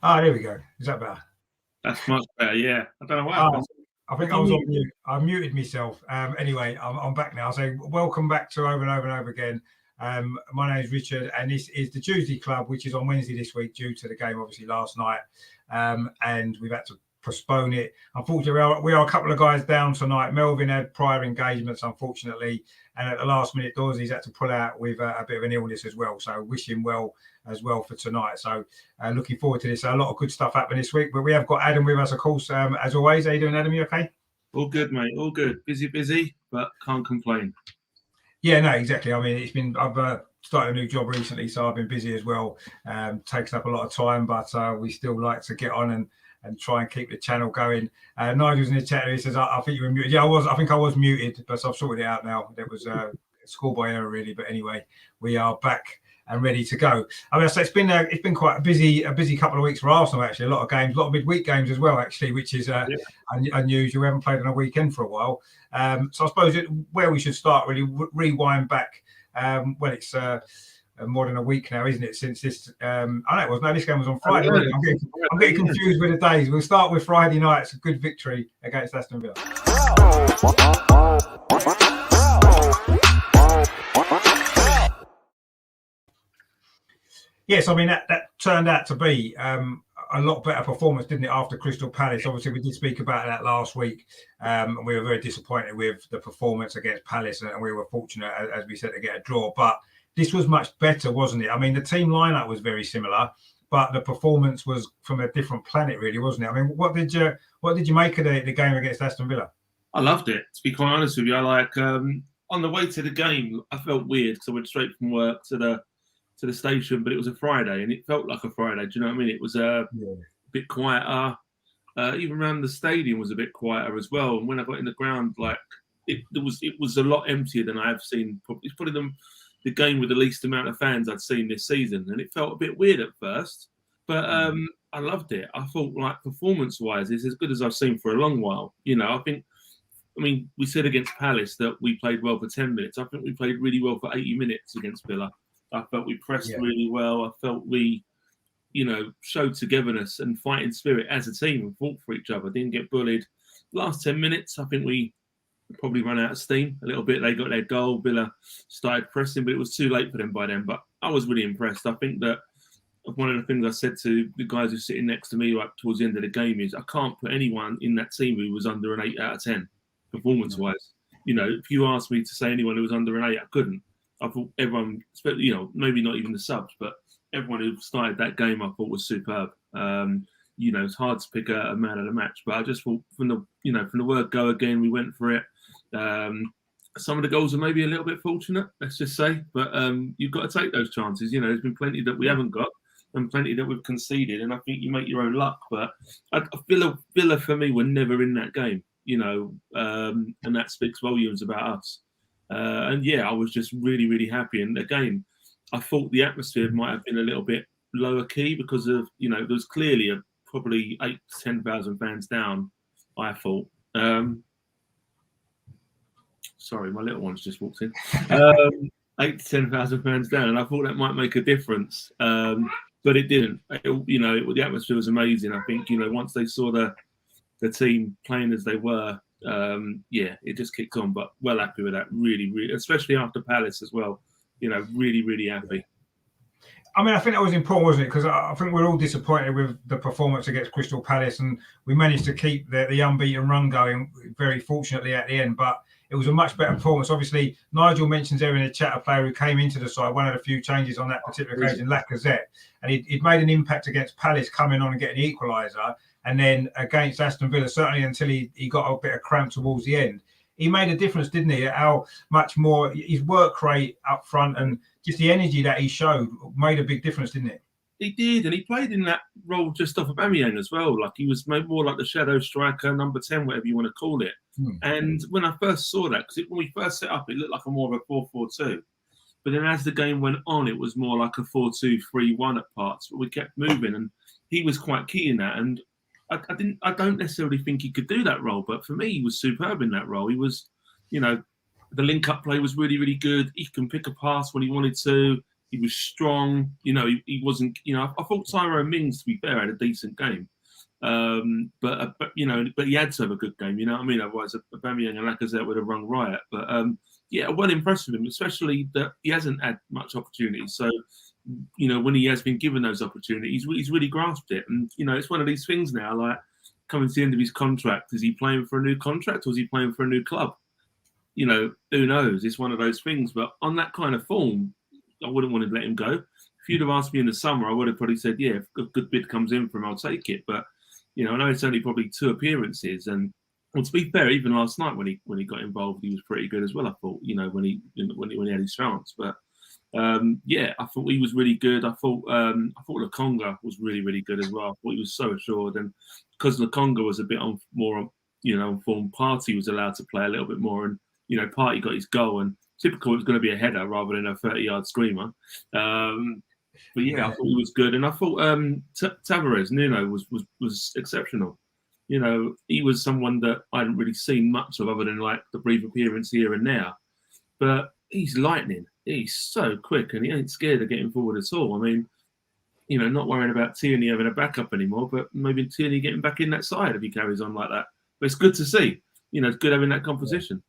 Ah, there we go. Is that better? That's much better, yeah. I don't know what happened. I think I was on mute. I muted myself. Anyway, I'm back now. So welcome back to Over and Over and Over again. My name is Richard, and this is the Tuesday Club, which is on Wednesday this week due to the game, obviously, last night. And we've had to postpone it. Unfortunately, we are a couple of guys down tonight. Melvin had prior engagements, unfortunately, and at the last minute, Dorsey's had to pull out with a bit of an illness as well. So wish him well as well for tonight. So looking forward to this. A lot of good stuff happening this week, but we have got Adam with us, of course, as always. How you doing, Adam? You okay? All good, mate. All good. Busy, but can't complain. Yeah, no, exactly. I mean, I've started a new job recently, so I've been busy as well. Takes up a lot of time, but we still like to get on and try and keep the channel going. Nigel's in the chat. He says, I think you were muted. Yeah, I think I was muted, but I've sorted it out now. There was a schoolboy error, really. But anyway, we are back and ready to go. I mean, so it's been quite a busy couple of weeks for Arsenal, actually. A lot of games, a lot of midweek games as well, actually, which is unusual. We haven't played on a weekend for a while. So I suppose where we should start, really, rewind back. Well, it's more than a week now, isn't it? Since this, I know it was. No, this game was on Friday. Wasn't it? I'm getting confused with the days. We'll start with Friday night. It's a good victory against Aston Villa. Yes, I mean that turned out to be a lot better performance, didn't it? After Crystal Palace, obviously we did speak about that last week, and we were very disappointed with the performance against Palace, and we were fortunate, as we said, to get a draw. But this was much better, wasn't it? I mean, the team lineup was very similar, but the performance was from a different planet, really, wasn't it? I mean, what did you make of the game against Aston Villa? I loved it. To be quite honest with you, I like on the way to the game, I felt weird because I went straight from work to the station, but it was a Friday and it felt like a Friday. Do you know what I mean? It was a bit quieter. Even around the stadium was a bit quieter as well. And when I got in the ground, like it was a lot emptier than I have seen. It's probably the game with the least amount of fans I'd seen this season, and it felt a bit weird at first. But I loved it. I thought, like, performance-wise, it's as good as I've seen for a long while. You know, I mean, we said against Palace that we played well for 10 minutes. I think we played really well for 80 minutes against Villa. I felt we pressed really well. I felt we, showed togetherness and fighting spirit as a team and fought for each other. Didn't get bullied. Last 10 minutes, I think we probably ran out of steam a little bit. They got their goal. Villa started pressing, but it was too late for them by then. But I was really impressed. I think that one of the things I said to the guys who are sitting next to me right towards the end of the game is I can't put anyone in that team who was under an 8 out of 10 performance-wise. If you asked me to say anyone who was under an 8, I couldn't. I thought everyone, maybe not even the subs, but everyone who started that game, I thought was superb. It's hard to pick a man of the match, but I just thought from the word go again, we went for it. Some of the goals are maybe a little bit fortunate, let's just say, but you've got to take those chances. There's been plenty that we haven't got and plenty that we've conceded, and I think you make your own luck. But Villa for me were never in that game, and that speaks volumes about us. I was just really, really happy. And again, I thought the atmosphere might have been a little bit lower key because of, there was clearly probably 8,000 to 10,000 fans down, I thought. Sorry, my little one's just walked in. 8,000 to 10,000 fans down, and I thought that might make a difference. But it didn't. The atmosphere was amazing. I think, once they saw the team playing as they were, it just kicked on. But well happy with that, really, really, especially after Palace as well. Really, really happy. I mean, I think that was important, wasn't it? Because I think we're all disappointed with the performance against Crystal Palace, and we managed to keep the unbeaten run going very fortunately at the end. But it was a much better performance. Obviously, Nigel mentions there in the chat a player who came into the side, one of the few changes on that particular occasion, Lacazette, and he'd made an impact against Palace coming on and getting the equaliser, and then against Aston Villa, certainly until he got a bit of cramp towards the end. He made a difference, didn't he? How much more his work rate up front and just the energy that he showed made a big difference, didn't it? He did, and he played in that role just off of Aubameyang as well. Like he was maybe more like the shadow striker, number 10, whatever you want to call it. And when I first saw that, because when we first set up, it looked like more of a 4-4-2. But then as the game went on, it was more like a 4-2-3-1 at parts. But we kept moving, and he was quite key in that. And I don't necessarily think he could do that role, but for me, he was superb in that role. He was, the link-up play was really, really good. He can pick a pass when he wanted to. He was strong. He wasn't. I thought Tyrone Mings, to be fair, had a decent game. But he had to have a good game. You know what I mean? Otherwise, Aubameyang and Lacazette would have run riot. But well impressed with him, especially that he hasn't had much opportunity. So, when he has been given those opportunities, he's really grasped it. And it's one of these things now. Like coming to the end of his contract, is he playing for a new contract or is he playing for a new club? Who knows? It's one of those things. But on that kind of form, I wouldn't want to let him go. If you'd have asked me in the summer, I would have probably said, yeah, if a good bid comes in for him, I'll take it. But I know it's only probably 2 appearances, and to be fair, even last night when he got involved, he was pretty good as well. I thought, when he had his chance, but I thought he was really good. I thought Lokonga was really, really good as well. I thought he was so assured, and because Lokonga was a bit more on form, Partey was allowed to play a little bit more, and Partey got his goal, and typical it was going to be a header rather than a 30-yard screamer. But I thought he was good, and I thought Tavares, Nuno was exceptional. He was someone that I hadn't really seen much of other than like the brief appearance here and there. But he's lightning. He's so quick, and he ain't scared of getting forward at all. I mean, not worrying about Tierney having a backup anymore, but maybe Tierney getting back in that side if he carries on like that. But it's good to see. It's good having that competition.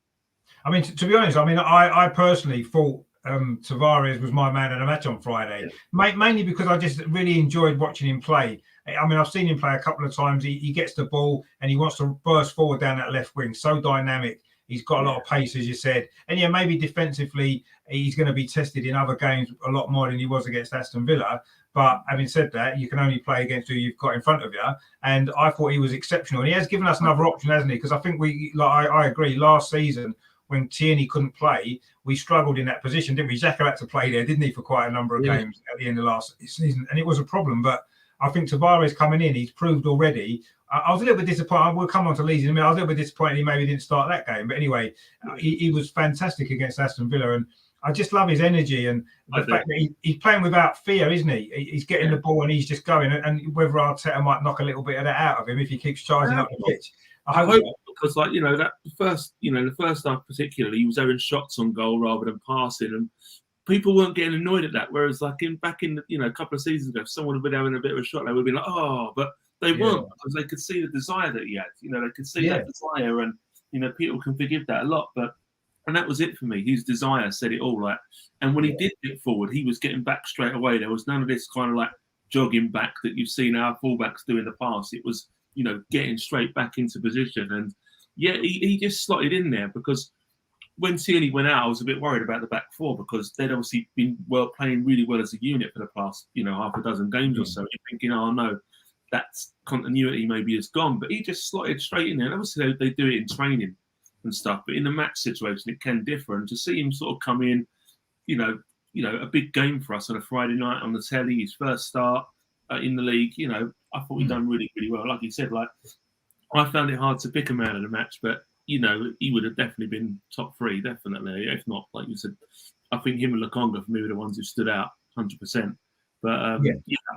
I mean, to be honest, I personally thought Tavares was my man of the match on Friday, mainly because I just really enjoyed watching him play. I mean, I've seen him play a couple of times. He gets the ball and he wants to burst forward down that left wing. So dynamic. He's got a lot of pace, as you said. And maybe defensively, he's going to be tested in other games a lot more than he was against Aston Villa. But having said that, you can only play against who you've got in front of you. And I thought he was exceptional. And he has given us another option, hasn't he? Because I think I agree, last season, when Tierney couldn't play, we struggled in that position, didn't we? Xhaka had to play there, didn't he, for quite a number of games at the end of last season. And it was a problem. But I think Tavares coming in, he's proved already. I was a little bit disappointed. We'll come on to Leeds in a minute. I was a little bit disappointed he maybe didn't start that game. But anyway, he was fantastic against Aston Villa. And I just love his energy and the fact that he's playing without fear, isn't he? He's getting the ball and he's just going. And whether Arteta might knock a little bit of that out of him if he keeps charging up the pitch. I hope because, that the first half particularly, he was having shots on goal rather than passing, and people weren't getting annoyed at that. Whereas, back in a couple of seasons ago, if someone had been having a bit of a shot, they would have been like, oh, but they weren't, because they could see the desire that he had. They could see that desire, and people can forgive that a lot. And that was it for me. His desire said it all. And when he did get forward, he was getting back straight away. There was none of this kind of jogging back that you've seen our fullbacks do in the past. It was getting straight back into position. And he just slotted in there, because when Tierney went out, I was a bit worried about the back four, because they'd obviously been playing really well as a unit for the past, half a dozen games or so. You're thinking, oh no, that continuity maybe is gone. But he just slotted straight in there. And obviously they do it in training and stuff, but in the match situation it can differ. And to see him sort of come in, a big game for us on a Friday night on the telly, his first start in the league, I thought he'd done really, really well. Like you said, I found it hard to pick a man of the match, but he would have definitely been top 3, definitely. If not, like you said, I think him and Lokonga for me were the ones who stood out 100%. But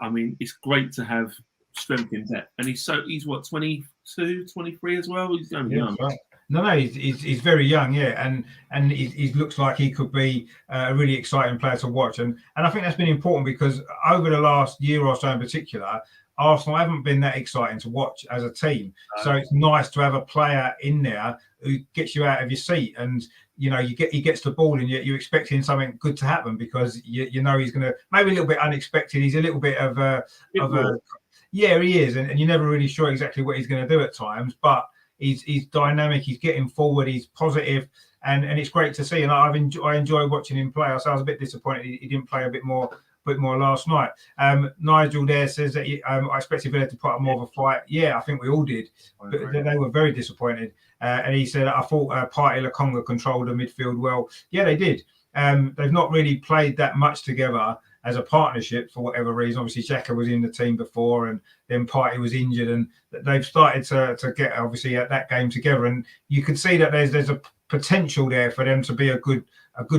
I mean, it's great to have strength in depth, and he's what, 22, 23 as well. He's only young. Right. No, he's very young, and he looks like he could be a really exciting player to watch, and I think that's been important, because over the last year or so in particular, Arsenal haven't been that exciting to watch as a team. So it's nice to have a player in there who gets you out of your seat, and he gets the ball, and you're expecting something good to happen because you know he's going to maybe a little bit unexpected. He's a little bit of a yeah, he is, and you're never really sure exactly what he's going to do at times, but he's dynamic. He's getting forward. He's positive. And it's great to see, and I enjoy watching him play. So I was a bit disappointed he didn't play a bit more last night. Nigel there says that I expected Villa to put up more of a fight. Yeah, I think we all did, but they were very disappointed. And he said, I thought Partey Lokonga controlled the midfield well. Yeah, they did. They've not really played that much together as a partnership for whatever reason. Obviously, Xhaka was in the team before, and then Partey was injured, and they've started to get obviously at that game together. And you can see that there's a potential there for them to be a good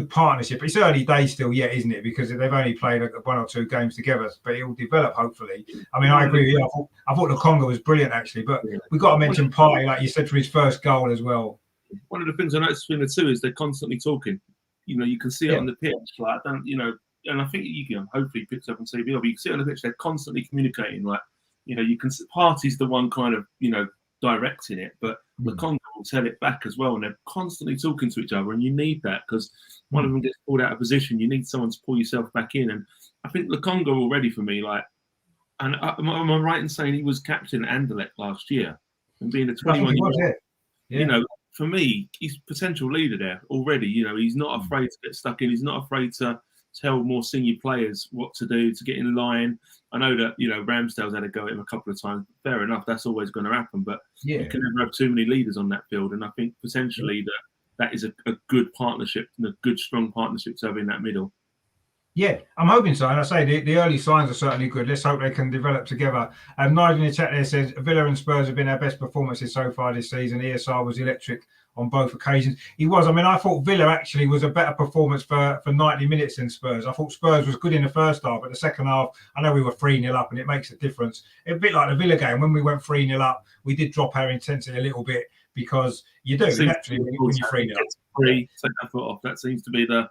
partnership. It's early days still yet, isn't it? Because they've only played one or two games together, but it will develop hopefully. I mean, I agree with you. I thought Lokonga was brilliant actually, but we've got to mention Partey, like you said, for his first goal as well. One of the things I noticed between the two is they're constantly talking. You can see it on the pitch. Like, and I think you can hopefully picks up on TV, but you can see it on the pitch. They're constantly communicating. Like, you can see Partey's the one kind of directing it, but Lokonga will tell it back as well, and they're constantly talking to each other, and you need that because one of them gets pulled out of position. You need someone to pull yourself back in, and I think Lokonga already for me, like, and am I right in saying he was captain at Anderlecht last year and being a 21-year-old? For me, he's potential leader there already. He's not afraid to get stuck in. He's not afraid to tell more senior players what to do to get in line. I know that Ramsdale's had a go at him a couple of times. Fair enough, that's always going to happen. But you can never have too many leaders on that field, and I think potentially that is a good partnership and a good strong partnership to have in that middle. Yeah, I'm hoping so. And I say the early signs are certainly good. Let's hope they can develop together. Nigel in the chat there says Villa and Spurs have been our best performances so far this season. ESR was electric on both occasions. He was. I mean, I thought Villa actually was a better performance for 90 minutes than Spurs. I thought Spurs was good in the first half, but the second half, I know we were 3-0 up, and it makes a difference. A bit like the Villa game. When we went 3-0 up, we did drop our intensity a little bit because you do. Naturally, when you're 3-0 up. Take that foot off. That seems to be the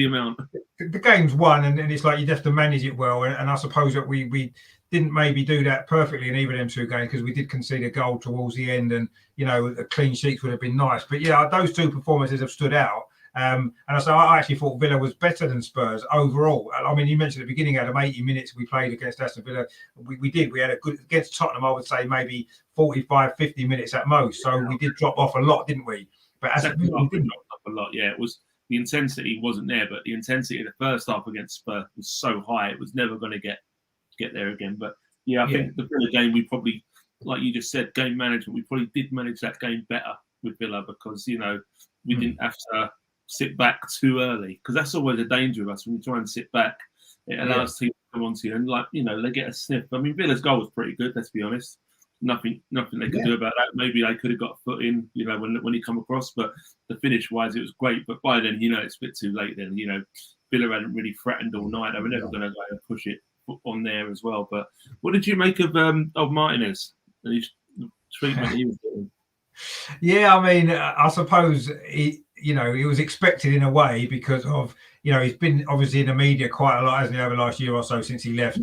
amount. The game's won, and it's like you have to manage it well. And I suppose that we didn't maybe do that perfectly in either of them two games because we did concede a goal towards the end, and a clean sheet would have been nice. But yeah, those two performances have stood out. And I actually thought Villa was better than Spurs overall. I mean, you mentioned at the beginning, out of 80 minutes we played against Aston Villa, we did. We had a good against Tottenham. I would say maybe 45, 50 minutes at most. So we did drop off a lot, didn't we? But as we didn't drop off a lot. Yeah, it was. The intensity wasn't there, but the intensity in the first half against Spurs was so high, it was never going to get there again. But I think the Villa game, we probably, like you just said, game management, we probably did manage that game better with Villa because, we didn't have to sit back too early because that's always a danger of us when you try and sit back. It allows teams to come onto you and they get a sniff. I mean, Villa's goal was pretty good, let's be honest. Nothing they could do about that. Maybe they could have got a foot in, when he come across. But the finish wise, it was great. But by then, it's a bit too late. Then, Villa hadn't really threatened all night. They were never going to go and push it on there as well. But what did you make of Martinez and his treatment he was doing? Yeah, I mean, I suppose he was expected in a way because of he's been obviously in the media quite a lot, hasn't he, over the last year or so since he left,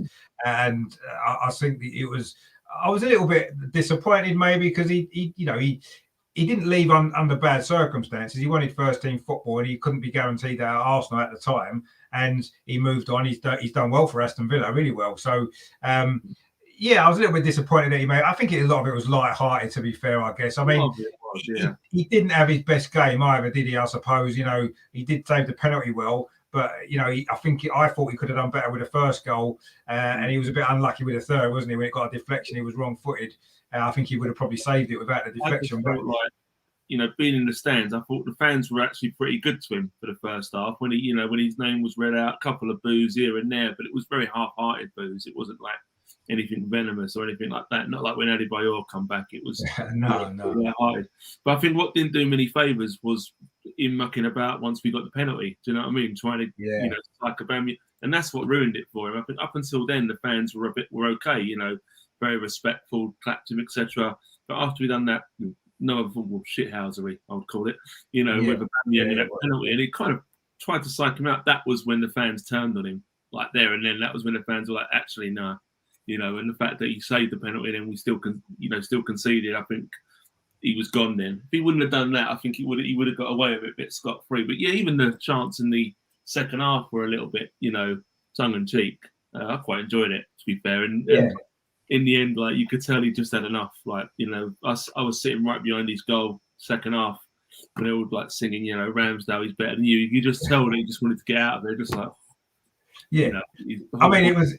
and I think I was a little bit disappointed maybe because he didn't leave under bad circumstances. He wanted first team football and he couldn't be guaranteed that at Arsenal at the time, and he moved on. He's done well for Aston Villa, really well. So I was a little bit disappointed that he made. I think a lot of it was light-hearted, to be fair, I guess. I mean, he didn't have his best game either, did he? I suppose he did save the penalty well. But I thought he could have done better with the first goal, and he was a bit unlucky with the third, wasn't he? When it got a deflection, he was wrong-footed. I think he would have probably saved it without the deflection. But being in the stands, I thought the fans were actually pretty good to him for the first half. When when his name was read out, a couple of boos here and there, but it was very half-hearted boos. It wasn't like anything venomous or anything like that. Not like when Adebayor come back. It was no. Hearted. But I think what didn't do many favours was him mucking about once we got the penalty. Do you know what I mean? Trying to like Aubameyang, and that's what ruined it for him. I think up until then the fans were okay. Very respectful, clapped him, etc. But after we done that, no other football shithousery, I would call it. With Aubameyang and that penalty, and it kind of tried to psych him out. That was when the fans turned on him, like there and then. That was when the fans were like, actually, no. and the fact that he saved the penalty and we still conceded, I think he was gone then. If he wouldn't have done that, I think he would have got away with it a bit scot-free. But yeah, even the chants in the second half were a little bit, tongue-in-cheek. I quite enjoyed it, to be fair. And in the end, like, you could tell he just had enough. Like, I was sitting right behind his goal second half, and they were like singing, Ramsdale, he's better than you. You just tell that he just wanted to get out of there, just like. Yeah, I mean, it was,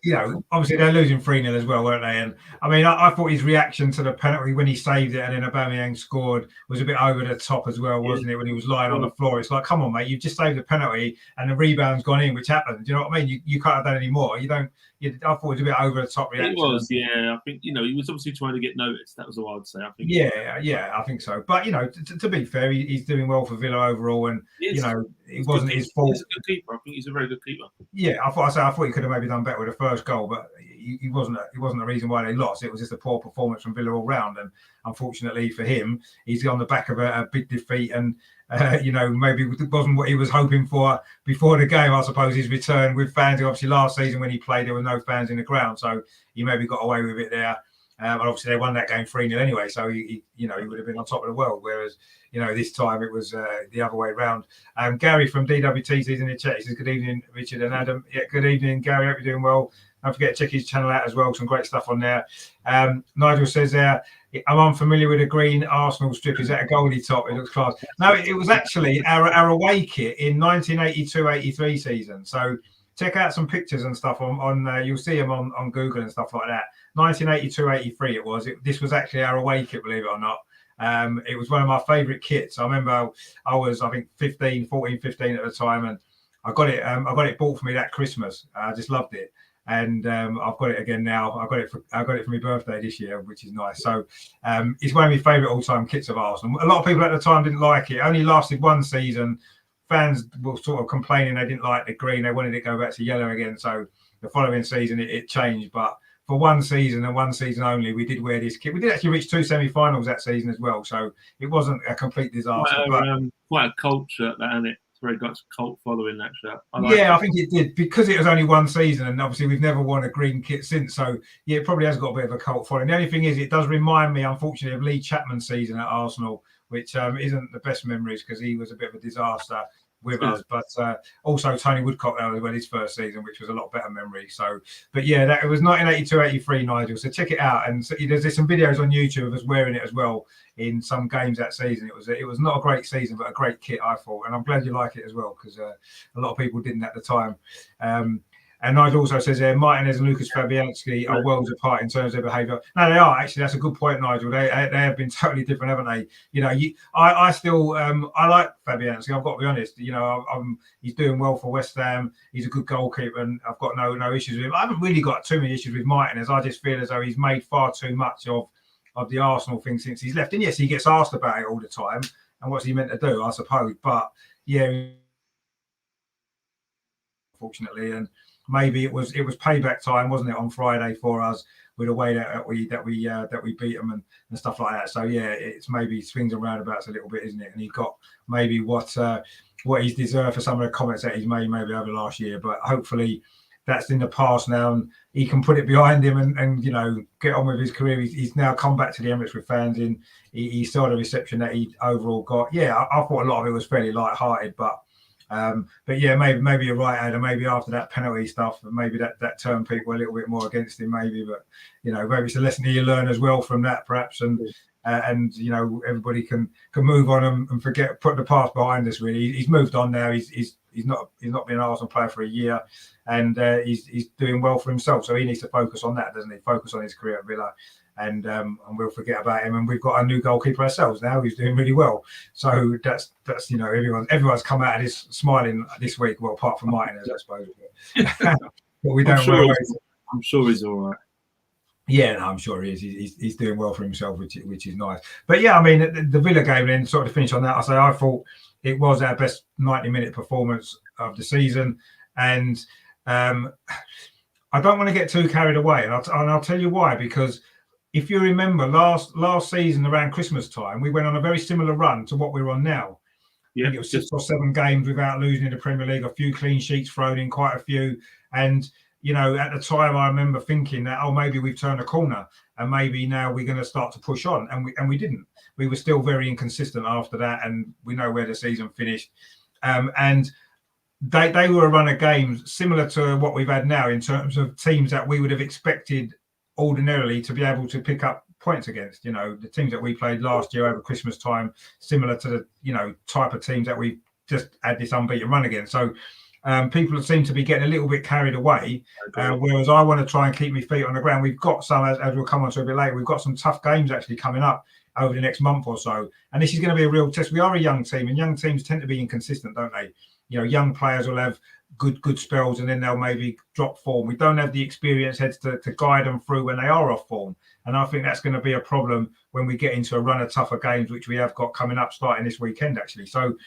obviously they're losing 3-0 as well, weren't they? And I mean, I thought his reaction to the penalty when he saved it and then Aubameyang scored was a bit over the top as well, wasn't it? When he was lying on the floor, it's like, come on, mate, you've just saved the penalty and the rebound's gone in, which happened. Do you know what I mean? You can't have done any more. I thought it was a bit over the top reaction. It was, yeah. I think he was obviously trying to get noticed. That was all I'd say. I think. Yeah, I think so. But to be fair, he's doing well for Villa overall, and it wasn't his fault. He's a good keeper. I think he's a very good keeper. Yeah, I thought he could have maybe done better with the first goal, but he wasn't the reason why they lost. It was just a poor performance from Villa all round, and unfortunately for him, he's on the back of a big defeat, and maybe it wasn't what he was hoping for before the game. I suppose his return with fans. Obviously, last season when he played, there were no fans in the ground, so he maybe got away with it there. And obviously, they won that game 3-0 anyway, so he would have been on top of the world. Whereas, this time it was the other way around. Gary from DWT is in the chat. He says, "Good evening, Richard and Adam." Yeah, good evening, Gary. Hope you're doing well. Don't forget to check his channel out as well. Some great stuff on there. Nigel says there, "I'm unfamiliar with a green Arsenal strip. Is that a goalie top? It looks class." No, it was actually our away kit in 1982-83 season. So check out some pictures and stuff on you'll see them on Google and stuff like that. 1982-83 it was. This was actually our away kit, believe it or not. It was one of my favourite kits. I remember I was, I think, 15 at the time, and I got it bought for me that Christmas. I just loved it. And I've got it again now. I got it for my birthday this year, which is nice. So it's one of my favourite all-time kits of Arsenal. A lot of people at the time didn't like it. It only lasted one season. Fans were sort of complaining they didn't like the green. They wanted it to go back to yellow again. So the following season it changed. But for one season and one season only, we did wear this kit. We did actually reach 2 semi-finals that season as well. So it wasn't a complete disaster. Quite a cult shirt, that, isn't it? Very much cult following that shirt. I think it did, because it was only one season, and obviously we've never worn a green kit since. So yeah, it probably has got a bit of a cult following. The only thing is, it does remind me, unfortunately, of Lee Chapman's season at Arsenal, which isn't the best memories because he was a bit of a disaster with us. But also Tony Woodcock there as well, his first season, which was a lot better memory. So, but yeah, it was 1982-83, Nigel. So check it out, and so there's some videos on YouTube of us wearing it as well in some games that season. It was not a great season, but a great kit, I thought, and I'm glad you like it as well, because a lot of people didn't at the time. And Nigel also says Martinez and Lucas Fabianski are worlds apart in terms of behaviour. No, they are, actually. That's a good point, Nigel. They have been totally different, haven't they? I still I like Fabianski. I've got to be honest. He's doing well for West Ham. He's a good goalkeeper, and I've got no issues with him. I haven't really got too many issues with Martinez. I just feel as though he's made far too much of the Arsenal thing since he's left. And yes, he gets asked about it all the time. And what's he meant to do, I suppose. But yeah, unfortunately, and maybe it was payback time, wasn't it, on Friday for us, with the way that we beat them and stuff like that. So yeah, it's maybe swings and roundabouts a little bit, isn't it? And he got maybe what he's deserved for some of the comments that he's made maybe over last year. But hopefully that's in the past now, and he can put it behind him and get on with his career. He's now come back to the Emirates with fans in. He saw the reception that he overall got. Yeah, I thought a lot of it was fairly light-hearted, but yeah, maybe you're right, Adam. Maybe after that penalty stuff, maybe that turned people a little bit more against him. Maybe, but maybe it's a lesson that you learn as well from that, perhaps. And everybody can move on and forget, put the past behind us. Really, he's moved on now. He's not been an Arsenal player for a year, and he's doing well for himself. So he needs to focus on that, doesn't he? Focus on his career at Villa. And we'll forget about him. And we've got a new goalkeeper ourselves now who's doing really well. So that's everyone's come out of this smiling this week. Well, apart from Martinez, I suppose. But we don't. I'm sure he's all right. Yeah, no, I'm sure he is. He's doing well for himself, which is nice. But yeah, I mean, the Villa game, then sort of finish on that. I thought it was our best 90-minute performance of the season, and I don't want to get too carried away, and I'll tell you why, because if you remember last season around Christmas time, we went on a very similar run to what we're on now. Yeah, I think it was 6 or 7 games without losing in the Premier League, a few clean sheets thrown in, quite a few. And you know, at the time I remember thinking that, oh, maybe we've turned a corner and maybe now we're going to start to push on, and we didn't. We were still very inconsistent after that, and we know where the season finished. And they were a run of games similar to what we've had now in terms of teams that we would have expected ordinarily to be able to pick up points against. You know, the teams that we played last year over Christmas time, similar to the, you know, type of teams that we just had this unbeaten run against. So people seem to be getting a little bit carried away, whereas I want to try and keep my feet on the ground. We've got some, as we'll come on to a bit later, we've got some tough games actually coming up over the next month or so, and this is going to be a real test. We are a young team, and young teams tend to be inconsistent, don't they? You know, young players will have good spells, and then they'll maybe drop form. We don't have the experienced heads to guide them through when they are off form, and I think that's going to be a problem when we get into a run of tougher games, which we have got coming up starting this weekend actually. So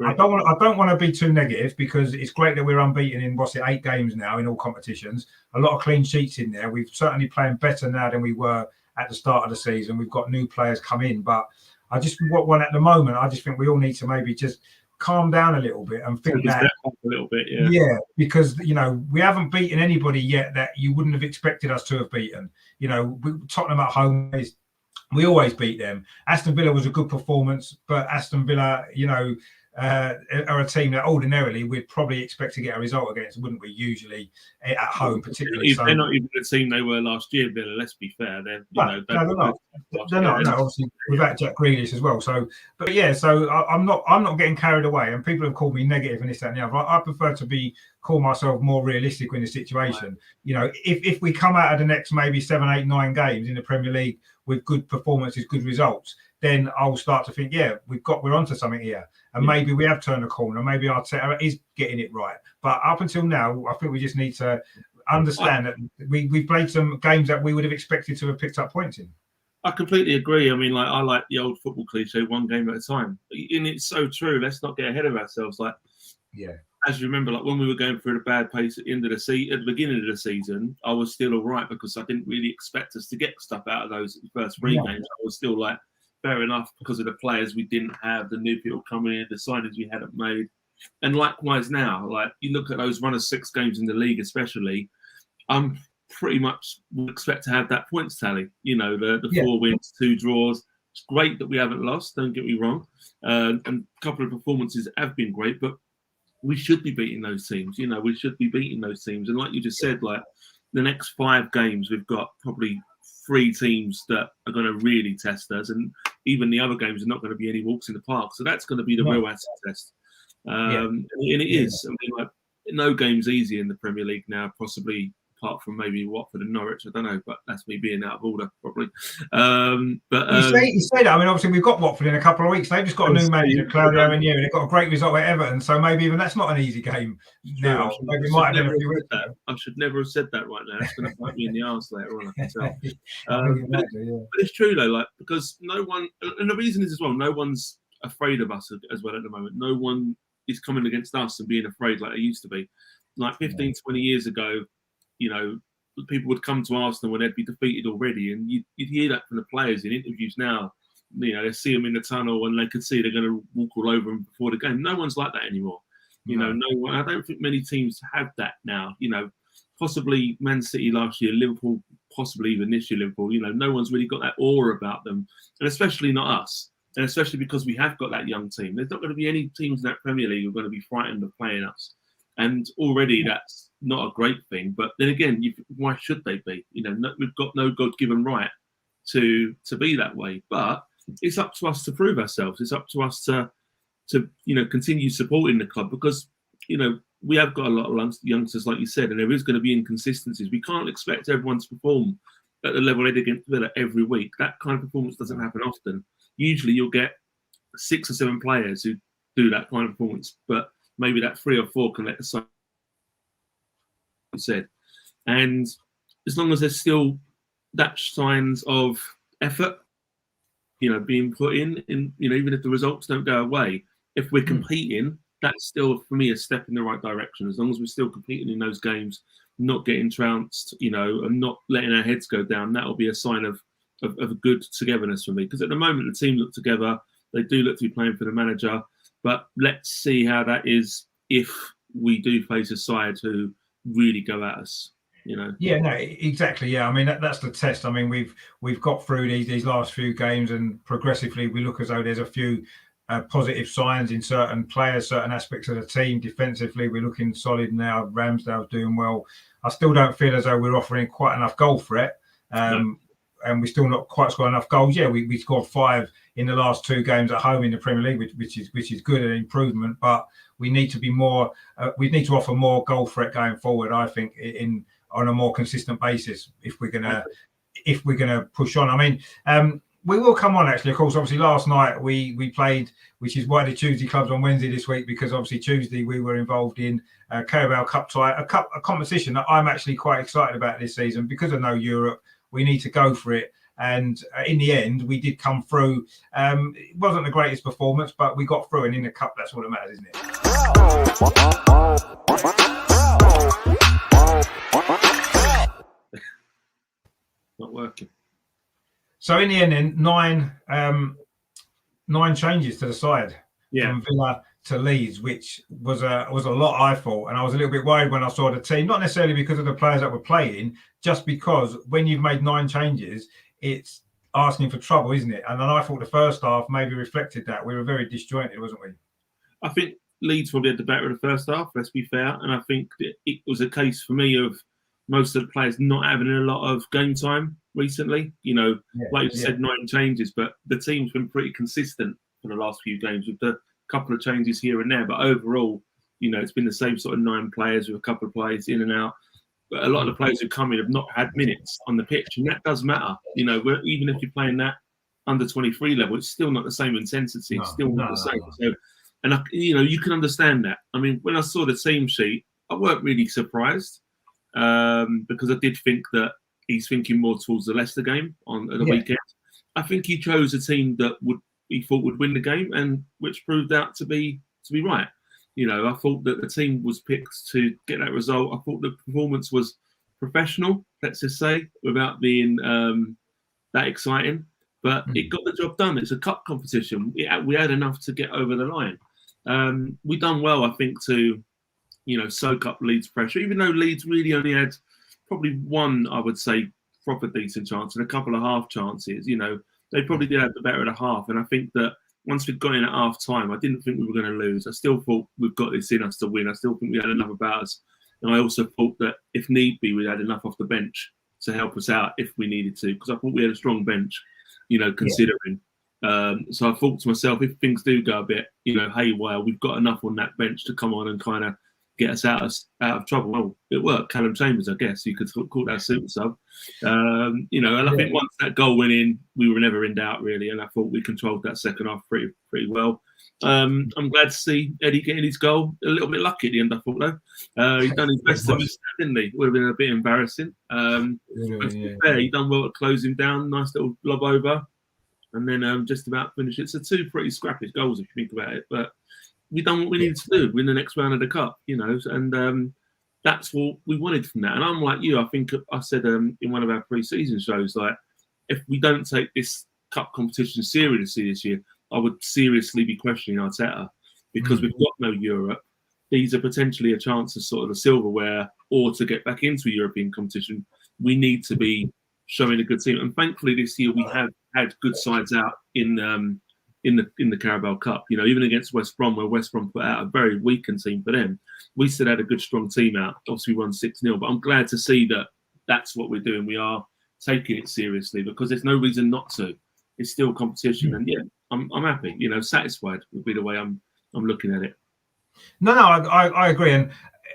I don't want to be too negative, because it's great that we're unbeaten in 8 games now in all competitions. A lot of clean sheets in there. We've certainly playing better now than we were at the start of the season. We've got new players come in, but I just want at the moment, I just think we all need to maybe just calm down a little bit and think that a little bit, because, you know, we haven't beaten anybody yet that you wouldn't have expected us to have beaten. You know, Tottenham at home, we always beat them. Aston Villa was a good performance, but Aston Villa, you know, are a team that ordinarily we'd probably expect to get a result against, wouldn't we? Usually at home, particularly. They're not even the team they were last year, Villa. Let's be fair. They're not. They're not. No, obviously without Jack Grealish as well. So, but yeah, so I'm not getting carried away. And people have called me negative and this, that, and the other. I prefer to call myself more realistic in the situation. Right. You know, if we come out of the next maybe 7, 8, 9 games in the Premier League with good performances, good results, then I'll start to think, yeah, we're onto something here. And maybe we have turned a corner. Maybe Arteta is getting it right. But up until now, I think we just need to understand that we played some games that we would have expected to have picked up points in. I completely agree. I mean, like, I like the old football cliche, one game at a time. And it's so true. Let's not get ahead of ourselves. Like, yeah. As you remember, like when we were going through the bad pace at the end of at the beginning of the season, I was still all right because I didn't really expect us to get stuff out of those first 3 games. I was still like, fair enough, because of the players we didn't have, the new people coming in, the signings we hadn't made. And likewise now, like you look at those run of 6 games in the league, especially, I'm pretty much would expect to have that points tally. You know, the 4 wins, 2 draws. It's great that we haven't lost, don't get me wrong. And a couple of performances have been great, but we should be beating those teams. You know, we should be beating those teams. And like you just said, like the next 5 games, we've got probably 3 teams that are going to really test us, and even the other games are not going to be any walks in the park. So that's going to be the real acid test. And it is. I mean, like, no game's easy in the Premier League now, possibly apart from maybe Watford and Norwich. I don't know, but that's me being out of order, probably. You say that. I mean, obviously, we've got Watford in a couple of weeks. They've just got a new manager, Claudio Ranieri, and they've got a great result at Everton. So maybe even that's not an easy game now. Maybe it might have been a few weeks ago. I should never have said that right now. It's going to bite me in the arse later on, I can tell. But it's true, though, like, because no one, and the reason is as well, no one's afraid of us as well at the moment. No one is coming against us and being afraid like they used to be. Like 15, 20 years ago, you know, people would come to Arsenal when they'd be defeated already, and you'd hear that from the players in interviews now. You know, they see them in the tunnel and they could see they're going to walk all over them before the game. No one's like that anymore. You know, no one. I don't think many teams have that now. You know, possibly Man City last year, Liverpool, possibly even this year, Liverpool. You know, no one's really got that aura about them, and especially not us. And especially because we have got that young team. There's not going to be any teams in that Premier League who are going to be frightened of playing us. And already that's not a great thing. But then again, why should they be? You know, we've got no God-given right to be that way. But it's up to us to prove ourselves. It's up to us to you know, continue supporting the club, because, you know, we have got a lot of youngsters, like you said, and there is going to be inconsistencies. We can't expect everyone to perform at the level against Villa every week. That kind of performance doesn't happen often. Usually you'll get 6 or 7 players who do that kind of performance, but maybe that 3 or 4 can let the side said. And as long as there's still that signs of effort, you know, being put in, you know, even if the results don't go away, if we're competing, that's still, for me, a step in the right direction. As long as we're still competing in those games, not getting trounced, you know, and not letting our heads go down, that'll be a sign of a good togetherness for me. Because at the moment, the team look together. They do look to be playing for the manager. But let's see how that is if we do face a side who really go at us. You know. Yeah, no, exactly. Yeah, I mean that's the test. I mean we've got through these last few games, and progressively we look as though there's a few positive signs in certain players, certain aspects of the team. Defensively, we're looking solid now. Ramsdale's doing well. I still don't feel as though we're offering quite enough goal threat, No. and we're still not quite scored enough goals. Yeah, we scored 5 in the last 2 games at home in the Premier League, which is good, an improvement. But we need to be more. We need to offer more goal threat going forward. I think on a more consistent basis if we're gonna push on. I mean, we will come on actually. Of course, obviously last night we played, which is why the Tuesday club's on Wednesday this week, because obviously Tuesday we were involved in Carabao Cup tie, a competition that I'm actually quite excited about this season because of no Europe. We need to go for it. And in the end, we did come through. It wasn't the greatest performance, but we got through. And in the cup, that's what matters, isn't it? Not working. So in the end, then 9 changes to the side from Villa to Leeds, which was a lot, I thought, and I was a little bit worried when I saw the team. Not necessarily because of the players that were playing, just because when you've made 9 changes, it's asking for trouble, isn't it? And then I thought the first half maybe reflected that. We were very disjointed, wasn't we? I think Leeds probably had the better of the first half, let's be fair. And I think it was a case for me of most of the players not having a lot of game time recently. You know, like you said, 9 changes, but the team's been pretty consistent for the last few games with the couple of changes here and there. But overall, you know, it's been the same sort of 9 players with a couple of players in and out. But a lot of the players who come in have not had minutes on the pitch, and that does matter. You know, even if you're playing that under 23 level, it's still not the same intensity. It's still not the same. So, and you know, you can understand that. I mean, when I saw the team sheet, I weren't really surprised because I did think that he's thinking more towards the Leicester game on the weekend. I think he chose a team that he thought would win the game, and which proved out to be right. You know, I thought that the team was picked to get that result. I thought the performance was professional, let's just say, without being that exciting. But it got the job done. It's a cup competition. We had enough to get over the line. We done well, I think, to, you know, soak up Leeds' pressure, even though Leeds really only had probably one, I would say, proper decent chance and a couple of half chances. You know, they probably did have the better of the half. And I think that once we'd gone in at half time, I didn't think we were going to lose. I still thought we've got this in us to win. I still think we had enough about us. And I also thought that if need be, we had enough off the bench to help us out if we needed to, because I thought we had a strong bench, you know, considering. So I thought to myself, if things do go a bit, you know, haywire, we've got enough on that bench to come on and kind of get us out of trouble. Well, it worked. Callum Chambers, I guess you could call that super sub. You know, and I think once that goal went in, we were never in doubt really, and I thought we controlled that second half pretty well. I'm glad to see Eddie getting his goal. A little bit lucky at the end, I thought though. He done his best to miss that, didn't he? Would have been a bit embarrassing. But to be fair, he done well at closing down. Nice little lob over, and then just about finish it. So 2 pretty scrappy goals if you think about it, but we done what we needed to do, win the next round of the cup, you know, and that's what we wanted from that. And I'm like you, I think I said in one of our pre-season shows, like, if we don't take this cup competition seriously this year, I would seriously be questioning Arteta, because we've got no Europe. These are potentially a chance of sort of the silverware or to get back into a European competition. We need to be showing a good team. And thankfully this year we have had good sides out in the Carabao Cup. You know, even against West Brom, where West Brom put out a very weakened team for them, we still had a good, strong team out. Obviously, we won 6-0, but I'm glad to see that that's what we're doing. We are taking it seriously, because there's no reason not to. It's still competition, and I'm happy. You know, satisfied would be the way I'm looking at it. No, I agree, and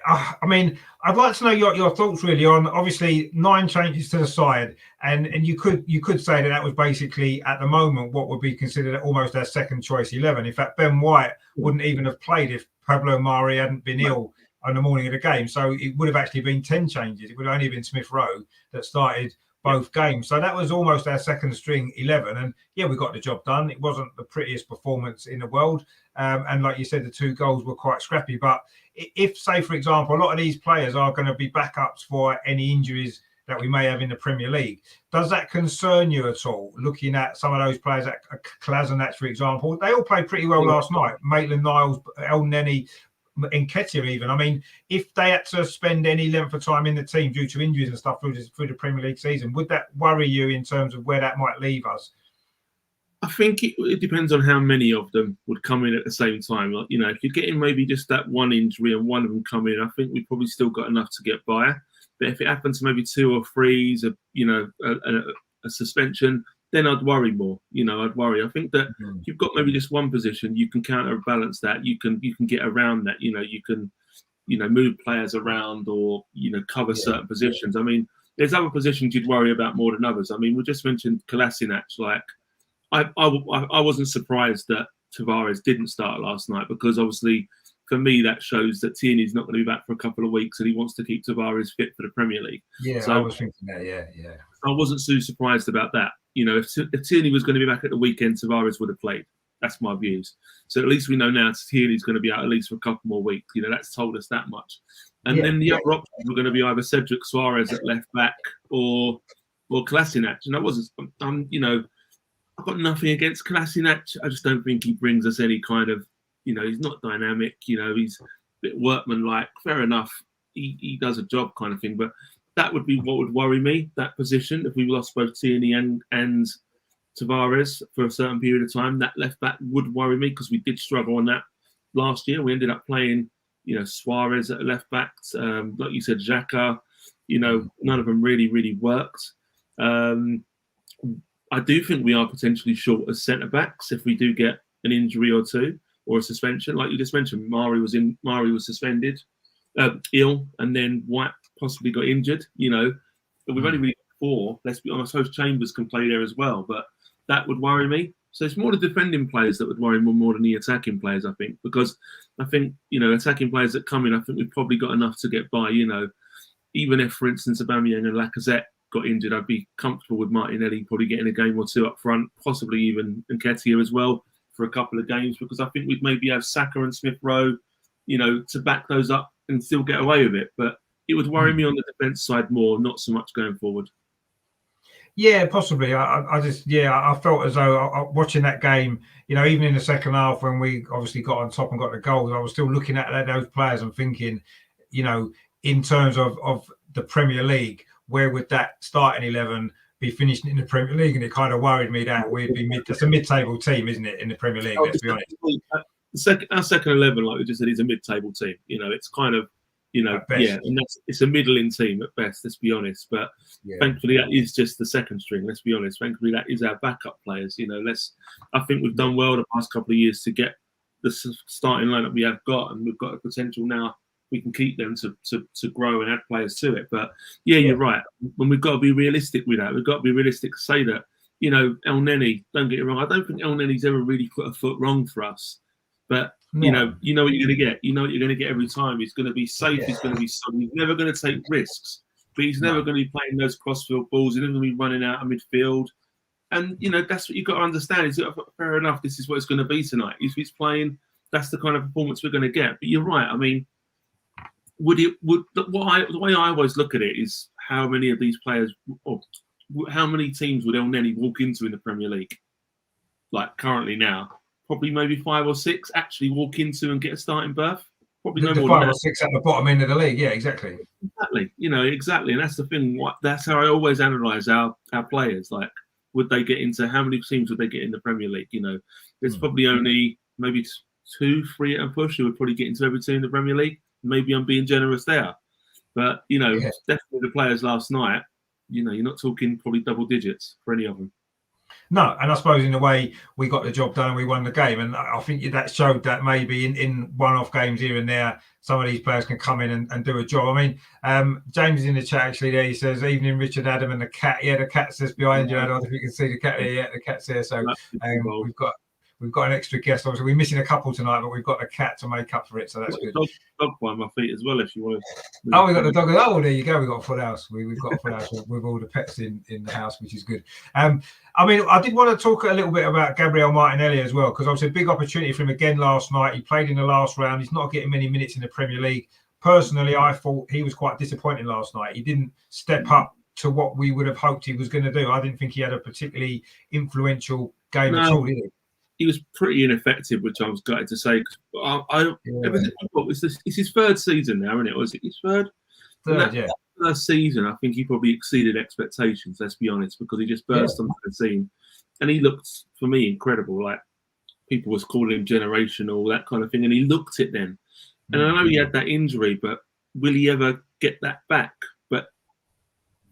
I mean, I'd like to know your thoughts really on, obviously 9 changes to the side, and you could say that was basically at the moment what would be considered almost our second choice 11. In fact, Ben White wouldn't even have played if Pablo Mari hadn't been ill on the morning of the game. So it would have actually been 10 changes. It would have only been Smith Rowe that started both games. So that was almost our second string 11. And yeah, we got the job done. It wasn't the prettiest performance in the world. And like you said, the 2 goals were quite scrappy. But if, say, for example, a lot of these players are going to be backups for any injuries that we may have in the Premier League, does that concern you at all? Looking at some of those players, like Kolasinac, for example, they all played pretty well last night. Maitland-Niles, El Neni, Nketiah even. I mean, if they had to spend any length of time in the team due to injuries and stuff through the Premier League season, would that worry you in terms of where that might leave us? I think it depends on how many of them would come in at the same time. Like, if you're getting maybe just that one injury and one of them come in, I think we've probably still got enough to get by. But if it happens to maybe 2 or 3's, a suspension, then I'd worry more. I'd worry. I think that if you've got maybe just one position, you can counterbalance that. You can get around that. You can move players around or cover certain positions. I mean, there's other positions you'd worry about more than others. I mean, we just mentioned Kolasinac. Like, I wasn't surprised that Tavares didn't start last night, because obviously for me that shows that Tierney's not going to be back for a couple of weeks and he wants to keep Tavares fit for the Premier League. Yeah, so I was thinking that. Yeah. I wasn't so surprised about that. If Tierney was going to be back at the weekend, Tavares would have played. That's my views. So at least we know now Tierney's going to be out at least for a couple more weeks. That's told us that much. And then the other options were going to be either Cedric Suarez at left back or Kolasinac. And I wasn't. I've got nothing against Kolasinac. I just don't think he brings us any kind of. He's not dynamic. He's a bit workmanlike. Fair enough. He does a job kind of thing. But that would be what would worry me, that position. If we lost both Tierney and Tavares for a certain period of time, that left back would worry me, because we did struggle on that last year. We ended up playing, Suarez at left back, like you said, Xhaka. None of them really worked. I do think we are potentially short as centre backs if we do get an injury or two or a suspension. Like you just mentioned, Mari was suspended, ill, and then White possibly got injured. But we've only really got 4. Let's be honest. I suppose Chambers can play there as well, but that would worry me. So it's more the defending players that would worry me more than the attacking players, I think, because I think, attacking players that come in, I think we've probably got enough to get by. Even if, for instance, Aubameyang and Lacazette got injured, I'd be comfortable with Martinelli probably getting a game or 2 up front, possibly even Nketiah as well for a couple of games, because I think we'd maybe have Saka and Smith Rowe, to back those up and still get away with it. But it would worry me on the defence side more, not so much going forward. Yeah, possibly. I felt as though watching that game, even in the second half when we obviously got on top and got the goals, I was still looking at those players and thinking, in terms of the Premier League, where would that starting 11 be finishing in the Premier League? And it kind of worried me that we'd be it's a mid-table team, isn't it, in the Premier League? Let's be honest. Our second 11, like we just said, is a mid-table team. It's kind of, and it's a middling team at best. Let's be honest. But thankfully, that is just the second string. Let's be honest. Thankfully, that is our backup players. I think we've done well the past couple of years to get the starting lineup we have got, and we've got a potential now. We can keep them to grow and add players to it. But you're right. When we've got to be realistic with that, we've got to be realistic to say that, El Neni, don't get it wrong. I don't think El Neni's ever really put a foot wrong for us. But, you know what you're going to get. You know what you're going to get every time. He's going to be safe. He's going to be solid. He's never going to take risks. But he's never going to be playing those crossfield balls. He's never going to be running out of midfield. And, that's what you've got to understand. Is fair enough, this is what it's going to be tonight. If he's playing, that's the kind of performance we're going to get. But you're right. I mean, the way I always look at it is how many of these players, or how many teams would El Neni walk into in the Premier League? Like currently now, probably maybe 5 or 6 actually walk into and get a starting berth. Probably no more 5 or 6 at the bottom end of the league. Yeah, exactly. Exactly. And that's the thing. That's how I always analyse our players. Like, would they get into, how many teams would they get in the Premier League? There's probably only maybe 2, 3 at a push who would probably get into every team in the Premier League. Maybe I'm being generous there, but definitely the players last night. You're not talking probably double digits for any of them. No, and I suppose in a way we got the job done and we won the game, and I think that showed that maybe in one-off games here and there, some of these players can come in and do a job. I mean, James is in the chat actually there. He says, "Evening, Richard, Adam, and the cat." Yeah, the cat says behind you. I don't know if you can see the cat there. Yeah, the cat's there. So we've got an extra guest. Obviously, we're missing a couple tonight, but we've got the cat to make up for it, so that's good. Dog by my feet as well, if you want to. Oh, we got the dog. Oh, there you go. We've got a full house. We've got a full house with all the pets in the house, which is good. I mean, I did want to talk a little bit about Gabriel Martinelli as well, because obviously a big opportunity for him again last night. He played in the last round. He's not getting many minutes in the Premier League. Personally, I thought he was quite disappointing last night. He didn't step up to what we would have hoped he was going to do. I didn't think he had a particularly influential game at all, did he? he was pretty ineffective, which I was gutted to say. Everything I thought was this. It's his third season now, isn't it? Was it his third? Third, first season, I think he probably exceeded expectations. Let's be honest, because he just burst onto the scene, and he looked for me incredible. Like people was calling him generational, that kind of thing, and he looked it then. And I know he had that injury, but will he ever get that back? But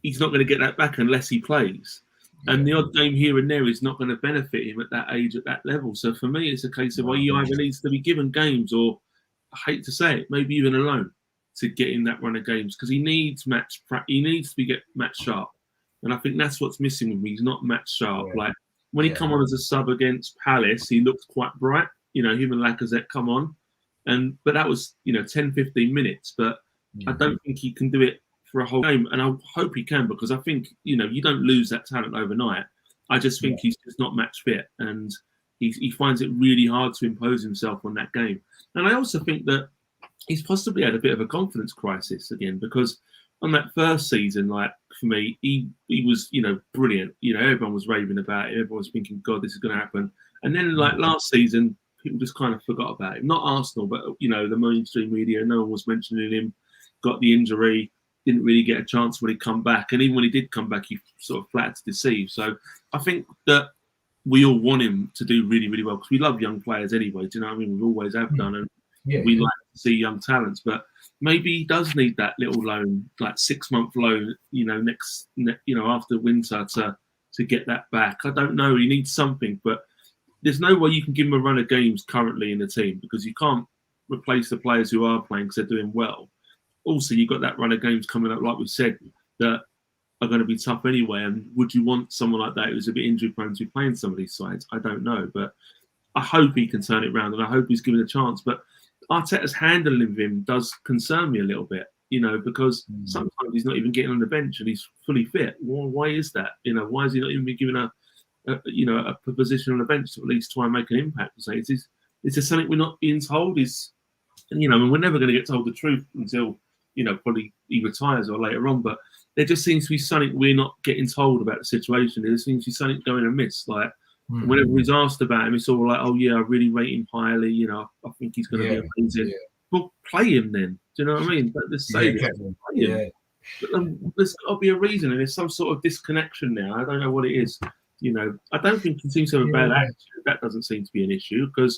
he's not going to get that back unless he plays. And the odd game here and there is not going to benefit him at that age, at that level. So for me, it's a case of he either needs to be given games, or I hate to say it, maybe even alone to get in that run of games, because he needs he needs to get match sharp. And I think that's what's missing with him. He's not match sharp. Like when he come on as a sub against Palace, he looked quite bright. Him and Lacazette come on. But that was, 10, 15 minutes. But I don't think he can do it for a whole game. And I hope he can, because I think, you don't lose that talent overnight. I just think he's just not match fit. And he finds it really hard to impose himself on that game. And I also think that he's possibly had a bit of a confidence crisis again, because on that first season, like for me, he was, brilliant. Everyone was raving about it. Everyone was thinking, God, this is going to happen. And then like last season, people just kind of forgot about him. Not Arsenal, but, the mainstream media, no one was mentioning him, got the injury, didn't really get a chance when he come back. And even when he did come back, he sort of flattered to deceive. So I think that we all want him to do really, really well, because we love young players anyway. Do you know what I mean? We always have done. And we like to see young talents. But maybe he does need that little loan, like 6-month loan, after winter to get that back. I don't know. He needs something, but there's no way you can give him a run of games currently in the team, because you can't replace the players who are playing because they're doing well. Also, you've got that run of games coming up, like we said, that are going to be tough anyway. And would you want someone like that who's a bit injury prone to be playing some of these sides? I don't know, but I hope he can turn it around, and I hope he's given a chance. But Arteta's handling of him does concern me a little bit, because sometimes he's not even getting on the bench and he's fully fit. Why is that? Why is he not even being given a position on the bench to at least try and make an impact? So is there something we're not being told? And we're never going to get told the truth until, probably he retires or later on. But there just seems to be something we're not getting told about the situation. There seems to be something going amiss. Like whenever he's asked about him, it's all like, "Oh yeah, I really rate him highly. I think he's going to be amazing." Well, play him then. Do you know what I mean? But let's say play him. But there's got to be a reason, and there's some sort of disconnection now. I don't know what it is. I don't think he seems to have a bad attitude. That doesn't seem to be an issue, because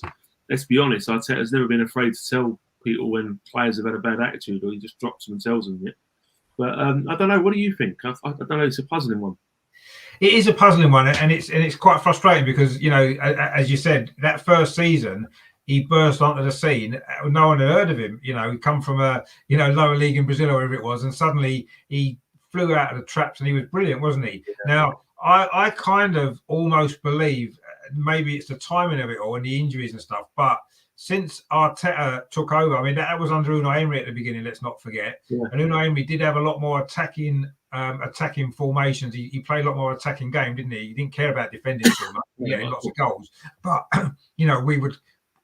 let's be honest, Arteta's never been afraid to tell people when players have had a bad attitude, or he just drops them and tells them it. But I don't know. What do you think? I don't know. It's a puzzling one. It is a puzzling one, and it's quite frustrating because, as you said, that first season he burst onto the scene. No one had heard of him. He'd come from a lower league in Brazil or wherever it was, and suddenly he flew out of the traps and he was brilliant, wasn't he? Now I kind of almost believe maybe it's the timing of it all and the injuries and stuff, but since Arteta took over, I mean, that was under Unai Emery at the beginning, let's not forget. And Unai Emery did have a lot more attacking formations. He played a lot more attacking game, didn't he? He didn't care about defending so much. He had lots of goals. But,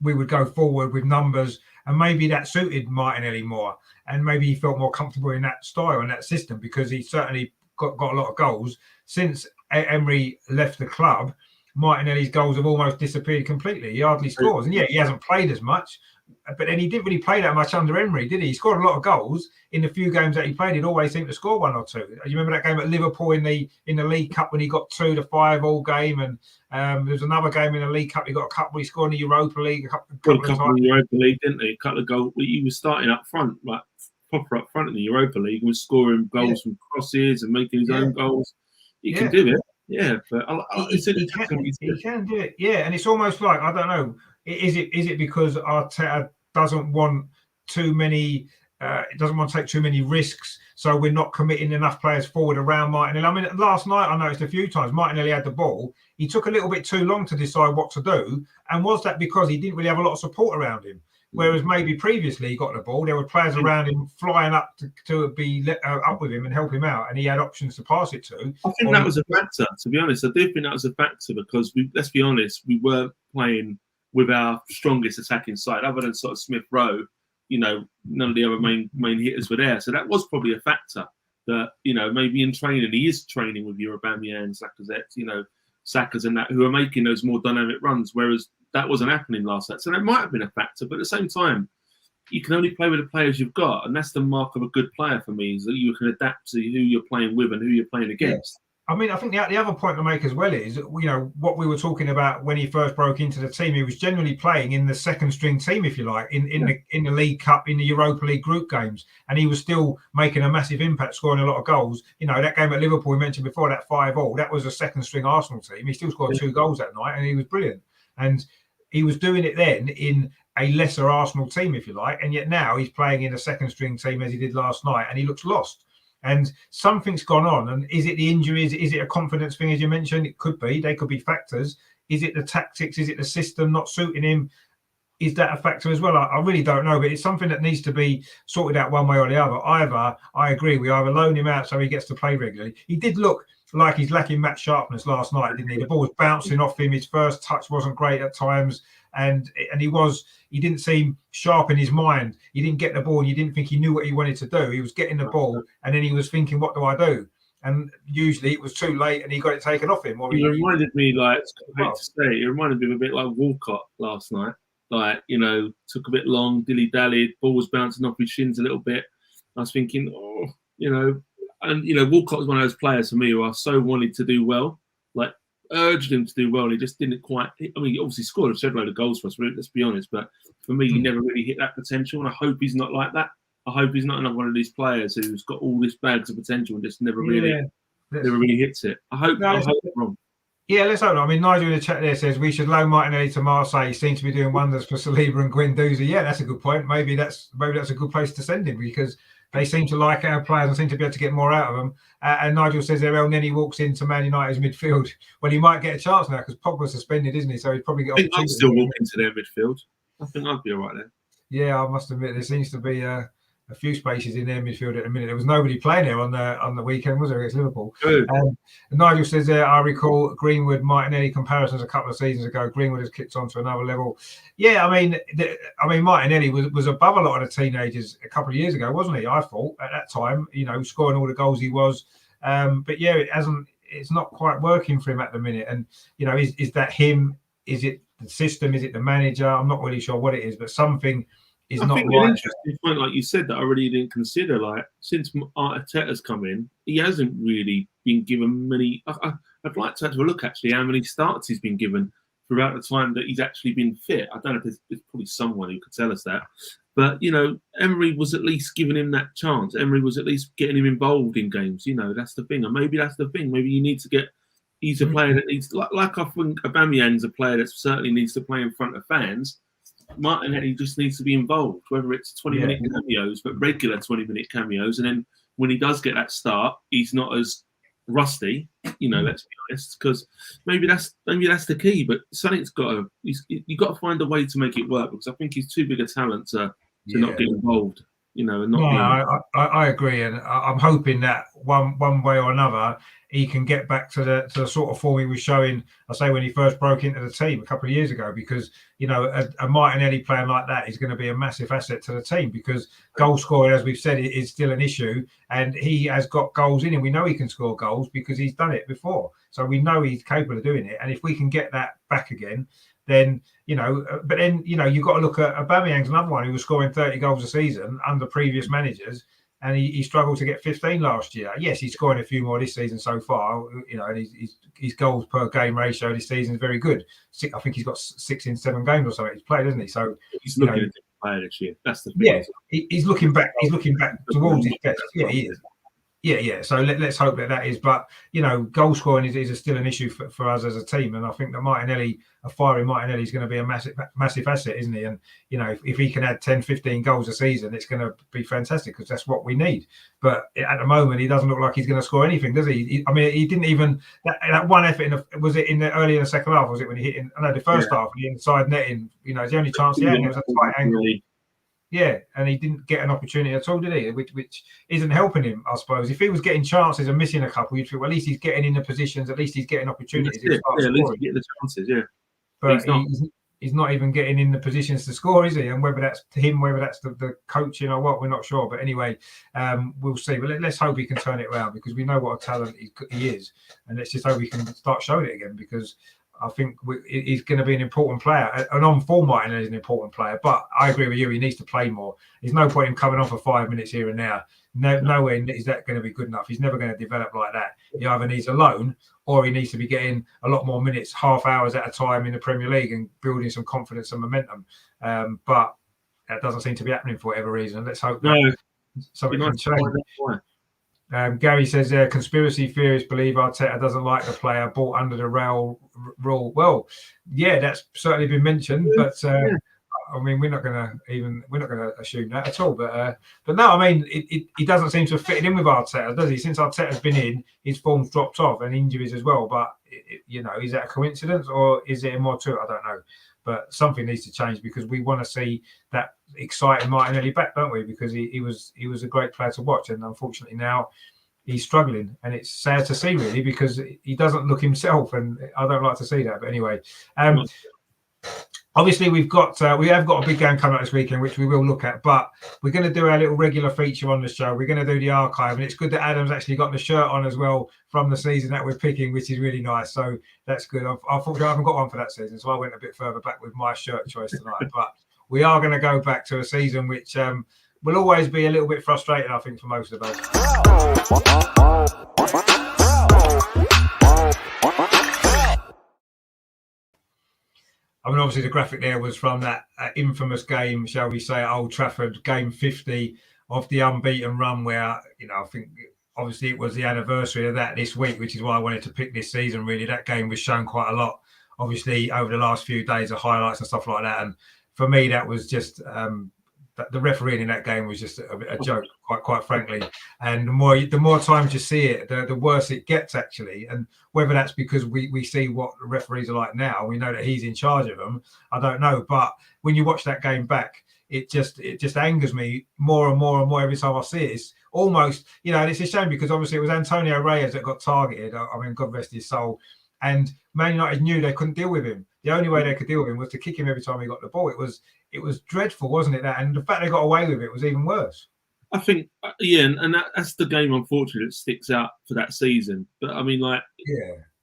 we would go forward with numbers, and maybe that suited Martinelli more. And maybe he felt more comfortable in that style and that system, because he certainly got a lot of goals. Since Emery left the club, Martinelli's goals have almost disappeared completely. He hardly scores. And he hasn't played as much, but then he didn't really play that much under Emery, did he? He scored a lot of goals in the few games that he played. He'd always seemed to score 1 or 2. You remember that game at Liverpool in the League Cup when he got 2-5 all game, and there was another game in the League Cup. He got a couple. He scored in the Europa League a couple of times. In the Europa League, didn't he? A couple of goals. He was starting up front, like proper up front in the Europa League. He was scoring goals from crosses and making his own goals. He can do it. Yeah, but he can do it. Yeah, and it's almost like, I don't know, is it because Arteta doesn't want too many? Doesn't want to take too many risks, so we're not committing enough players forward around Martinelli. I mean, last night I noticed a few times Martinelli had the ball. He took a little bit too long to decide what to do, and was that because he didn't really have a lot of support around him? Whereas maybe previously he got the ball, there were players around him flying up to be up with him and help him out, and he had options to pass it to. I think that was a factor, to be honest. I do think that was a factor, because let's be honest, we weren't playing with our strongest attacking side, other than sort of Smith Rowe. None of the other main hitters were there, so that was probably a factor. That maybe in training he is training with your Aubameyang, Lacazette, Sakas and that, who are making those more dynamic runs, whereas that wasn't happening last night. So that might have been a factor, but at the same time, you can only play with the players you've got, and that's the mark of a good player for me, is that you can adapt to who you're playing with and who you're playing against. I mean, I think the other point to make as well is, what we were talking about when he first broke into the team. He was generally playing in the second string team, if you like, in the League Cup, in the Europa League group games, and he was still making a massive impact, scoring a lot of goals. That game at Liverpool we mentioned before, that 5-5, that was a second string Arsenal team. He still scored 2 goals that night, and he was brilliant. And he was doing it then in a lesser Arsenal team, if you like, and yet now he's playing in a second string team as he did last night, and he looks lost. And something's gone on. And is it the injuries? Is it a confidence thing, as you mentioned? It could be. They could be factors. Is it the tactics? Is it the system not suiting him? Is that a factor as well? I really don't know, but it's something that needs to be sorted out one way or the other. Either, I agree, we either loan him out so he gets to play regularly. He did look like he's lacking match sharpness last night, didn't he? The ball was bouncing off him. His first touch wasn't great at times. And he didn't seem sharp in his mind. He didn't get the ball and you didn't think he knew what he wanted to do. He was getting the ball and then he was thinking, what do I do? And usually it was too late and he got it taken off him. He reminded me, I hate to say, it reminded me a bit like Walcott last night. Took a bit long, dilly-dallied, ball was bouncing off his shins a little bit. I was thinking, Walcott was one of those players for me who I so wanted to do well, urged him to do well. He just didn't quite. He obviously scored a shed load of goals for us, let's be honest. But for me, he never really hit that potential. And I hope he's not like that. I hope he's not another one of these players who's got all these bags of potential and just never really hits it. I hope I'm wrong. Yeah, let's hope. I mean, Nigel in the chat there says we should loan Martinelli to Marseille. He seems to be doing wonders for Saliba and Guendouzi. Yeah, that's a good point. Maybe that's a good place to send him because they seem to like our players and seem to be able to get more out of them. And Nigel says there, El Neni walks into Man United's midfield. Well, he might get a chance now because Pogba's suspended, isn't he? So he'd probably get. I think I'd still walk into their midfield. I think I'd be all right there. Yeah, I must admit there seems to be a few spaces in their midfield at the minute. There was nobody playing there on the weekend, was there, against Liverpool? Nigel says there, I recall Greenwood Martinelli comparisons a couple of seasons ago. Greenwood has kicked on to another level. Yeah, I mean Martinelli was above a lot of the teenagers a couple of years ago, wasn't he? I thought at that time, scoring all the goals he was. But yeah, it's not quite working for him at the minute. And is that him? Is it the system? Is it the manager? I'm not really sure what it is, but something. I think an interesting point, like you said, that I really didn't consider. Since Arteta's come in, he hasn't really been given many. I'd like to have a look actually how many starts he's been given throughout the time that he's actually been fit. I don't know if there's probably someone who could tell us that, but Emery was at least giving him that chance. Emery was at least getting him involved in games. That's the thing, and maybe that's the thing. Maybe you need to get. He's a player that needs, like I think Aubameyang's a player that certainly needs to play in front of fans. Martinelli just needs to be involved, whether it's 20-minute cameos, but regular 20-minute cameos. And then when he does get that start, he's not as rusty, let's be honest, because maybe that's the key. But something's you've got to find a way to make it work because I think he's too big a talent to not get involved, and not. I agree, and I'm hoping that one way or another he can get back to the sort of form he was showing. I say when he first broke into the team a couple of years ago, because a Martinelli playing like that is going to be a massive asset to the team because goal scoring, as we've said, is still an issue, and he has got goals in him. We know he can score goals because he's done it before, so we know he's capable of doing it. And if we can get that back again, then but then you've got to look at Aubameyang's another one who was scoring 30 goals a season under previous managers. And he struggled to get 15 last year. Yes, he's scoring a few more this season so far. And his goals per game ratio this season is very good. I think he's got 6 in 7 games or something he's played, hasn't he? So he's looking at a different player this year. That's the thing. Yeah, he's looking back. He's looking back towards his best. Yeah, he is. Yeah. So let's hope that is. But goal scoring is still an issue for us as a team. And I think that a fiery Martinelli is going to be a massive asset, isn't he? And if he can add 10, 15 goals a season, it's going to be fantastic because that's what we need. But at the moment, he doesn't look like he's going to score anything, does he? He didn't even that one effort. Was it early in the second half? Was it when he hit? The first half, the inside netting. It's the only chance he had. It was a tight angle. Yeah, and he didn't get an opportunity at all, did he? Which isn't helping him, I suppose. If he was getting chances and missing a couple, you'd think, well, at least he's getting in the positions, at least he's getting opportunities. At least he's getting the chances, yeah. But he's not even getting in the positions to score, is he? And whether that's him, whether that's the coaching or what, we're not sure. But anyway, we'll see. But let's hope he can turn it around, because we know what a talent he is, and let's just hope he can start showing it again, because I think he's going to be an important player. And on form, Martin is an important player. But I agree with you, he needs to play more. There's no point in coming on for 5 minutes here and there. Nowhere is that going to be good enough. He's never going to develop like that. He either needs a loan, or he needs to be getting a lot more minutes, half hours at a time in the Premier League, and building some confidence and momentum. But that doesn't seem to be happening for whatever reason. Let's hope that something can change. Gary says conspiracy theorists believe Arteta doesn't like the player bought under the rail rule. Well, yeah, that's certainly been mentioned, but I mean, we're not going to assume that at all. But no, I mean, he doesn't seem to have fitted in with Arteta, does he? Since Arteta's been in, his form's dropped off, and injuries as well. But is that a coincidence, or is there more to it? I don't know. But something needs to change, because we want to see that exciting Martinelli back, don't we? Because he was a great player to watch, and unfortunately now he's struggling, and it's sad to see, really, because he doesn't look himself, and I don't like to see that. But anyway, obviously we have got a big game coming up this weekend, which we will look at. But we're going to do our little regular feature on the show. We're going to do the archive, and it's good that Adam's actually got the shirt on as well from the season that we're picking, which is really nice. So that's good. Unfortunately, I haven't got one for that season, so I went a bit further back with my shirt choice tonight. But we are going to go back to a season which will always be a little bit frustrating, I think, for most of us. I mean, obviously, the graphic there was from that infamous game, shall we say, at Old Trafford, game 50 of the unbeaten run, where, I think obviously it was the anniversary of that this week, which is why I wanted to pick this season, really. That game was shown quite a lot, obviously, over the last few days of highlights and stuff like that. And for me, that was just the refereeing in that game was just a joke, quite frankly. And the more times you see it, the worse it gets, actually. And whether that's because we see what the referees are like now, we know that he's in charge of them, I don't know. But when you watch that game back, it just angers me more and more and more every time I see it. It's almost, and it's a shame, because obviously it was Antonio Reyes that got targeted. I mean, God rest his soul. And Man United knew they couldn't deal with him. The only way they could deal with him was to kick him every time he got the ball. It was dreadful, wasn't it? That, and the fact they got away with it was even worse. I think, and that's the game, unfortunately, that sticks out for that season. But I mean,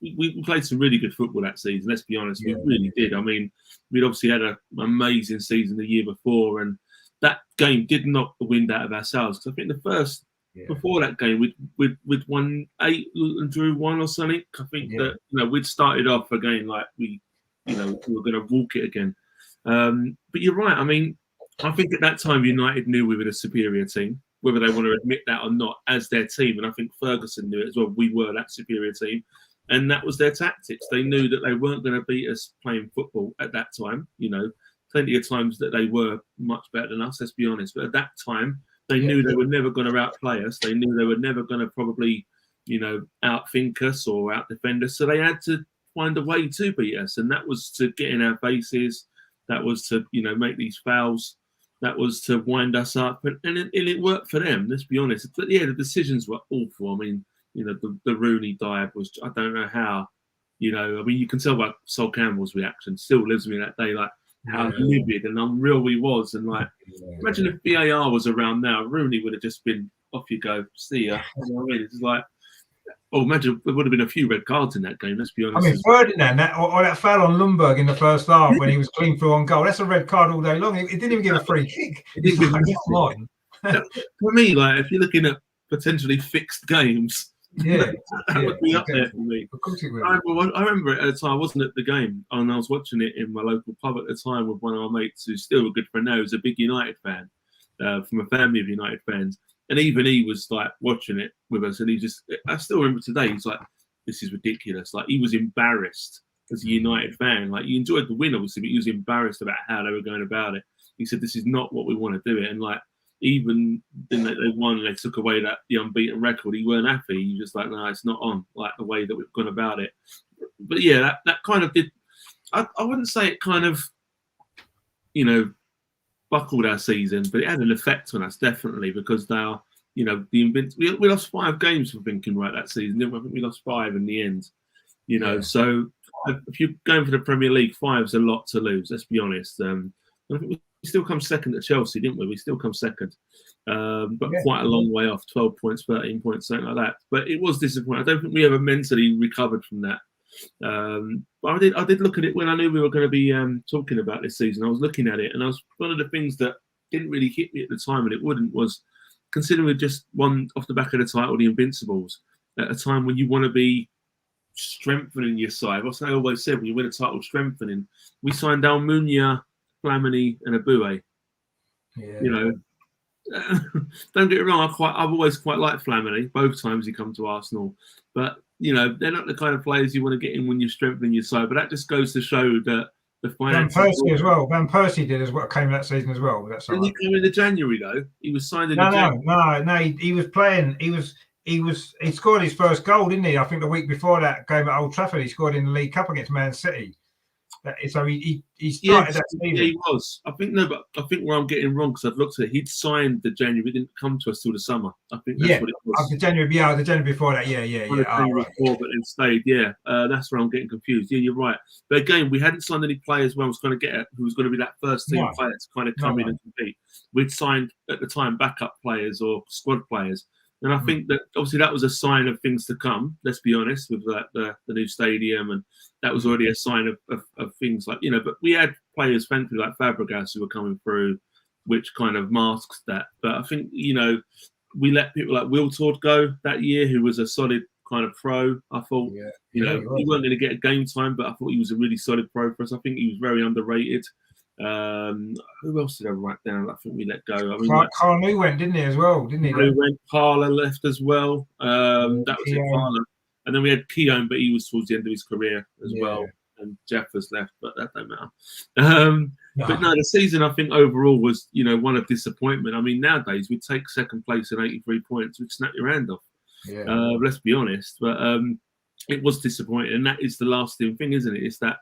we played some really good football that season. Let's be honest, we really did. I mean, we'd obviously had an amazing season the year before, and that game did knock the wind out of our sails. Because I think the first before that game, we'd won 8 and drew 1 or something. I think that we'd started off again like we were going to walk it again. But you're right. I mean, I think at that time United knew we were the superior team, whether they want to admit that or not, as their team. And I think Ferguson knew it as well. We were that superior team, and that was their tactics. They knew that they weren't going to beat us playing football at that time. Plenty of times that they were much better than us. Let's be honest. But at that time, they knew they were never going to outplay us. They knew they were never going to probably, outthink us or outdefend us. So they had to find a way to beat us, and that was to get in our faces. That was to, make these fouls. That was to wind us up, and it worked for them. Let's be honest. But the decisions were awful. I mean, the Rooney dive was. I don't know how. I mean, you can tell by Sol Campbell's reaction. Still lives with me that day, like how livid and unreal he was, and imagine if VAR was around now, Rooney would have just been off you go, see ya. You know what I mean? It's like. Oh, imagine there would have been a few red cards in that game. Let's be honest. I mean, Ferdinand, that foul on Lundberg in the first half when he was clean through on goal. That's a red card all day long. He didn't even give a free kick. Come on. For me, if you're looking at potentially fixed games, that would be up there for me. Of course it would. I remember it at the time. I wasn't at the game, and I was watching it in my local pub at the time with one of my mates who's still a good friend now, who's a big United fan, from a family of United fans. And even he was watching it with us, and I still remember today, he's like, this is ridiculous. He was embarrassed as a United fan. He enjoyed the win, obviously, but he was embarrassed about how they were going about it. He said, this is not what we want to do it. And even then they won and they took away the unbeaten record, he weren't happy. He was just no, it's not on, the way that we've gone about it. But yeah, that kind of did, I wouldn't say it kind of, buckled our season, but it had an effect on us, definitely, because they are, we lost 5 games for thinking right that season. I think we lost 5 in the end, so if you're going for the Premier League, 5's a lot to lose. Let's be honest. I think we still come second at Chelsea, didn't we? We still come second, but quite a long way off. 12 points, 13 points, something like that. But it was disappointing. I don't think we ever mentally recovered from that. But I did look at it when I knew we were going to be talking about this season. I was looking at it, and one of the things that didn't really hit me at the time, and it wouldn't, was considering we just won off the back of the title, the Invincibles, at a time when you want to be strengthening your side. What I always said, when you win a title, strengthening. We signed Almunia, Flamini, and Abue. Yeah. You know, don't get me wrong. I've always quite liked Flamini. Both times he come to Arsenal, but you know they're not the kind of players you want to get in when you're strengthening your side. But that just goes to show that the finances. Van Persie as well. Van Persie did as well. Came that season as well. Didn't he come in the January though? He was signed in. No. He was playing. He scored his first goal, didn't he? I think the week before that game at Old Trafford, he scored in the League Cup against Man City. So he started that season. Yeah, he was. I think where I'm getting wrong, because I've looked at it, he'd signed the January. It didn't come to us till the summer. I think that's what it was. The January before that. Yeah. Before, but then stayed. Yeah, that's where I'm getting confused. Yeah, you're right. But again, we hadn't signed any players where I was going to get at, who was going to be that first team player to kind of come in and compete. We'd signed at the time backup players or squad players. And I think that obviously that was a sign of things to come. Let's be honest, with the new stadium, and that was already a sign of things like, you know. But we had players, thankfully, like Fabregas, who were coming through, which kind of masks that. But I think, you know, we let people like Wiltord go that year, who was a solid kind of pro. I thought, he weren't going to get a game time, but I thought he was a really solid pro for us. I think he was very underrated. Who else did I write down? I think we let go. I mean, Carnu went, didn't he, as well? Didn't he? Went. Parler left as well. That was it, Parler. And then we had Keown, but he was towards the end of his career as well. And Jeffers left, but that don't matter. But no, the season I think overall was, you know, one of disappointment. I mean, nowadays we take second place at 83 points, we'd snap your hand off. Let's be honest. But it was disappointing, and that is the lasting thing, isn't it? It's that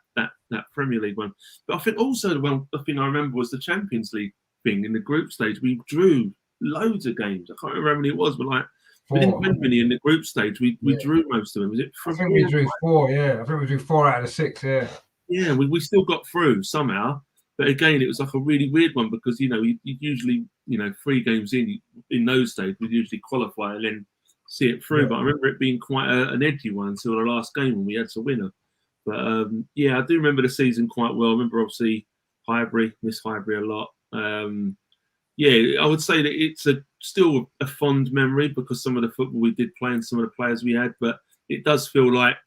Premier League one. But I think also the thing I remember was the Champions League thing in the group stage. We drew loads of games. I can't remember how many it was, but like we didn't win many in the group stage. We drew most of them. Was it? I think we drew 4. Yeah, I think we drew 4 out of the 6. Yeah. Yeah, we still got through somehow. But again, it was like a really weird one because, you know, you usually, you know, 3 games in those days, we'd usually qualify and then see it through. But I remember it being quite an edgy one until the last game when we had to win it. But I do remember the season quite well. I remember obviously Highbury, miss Highbury a lot. I would say that it's still a fond memory because some of the football we did play and some of the players we had, but it does feel like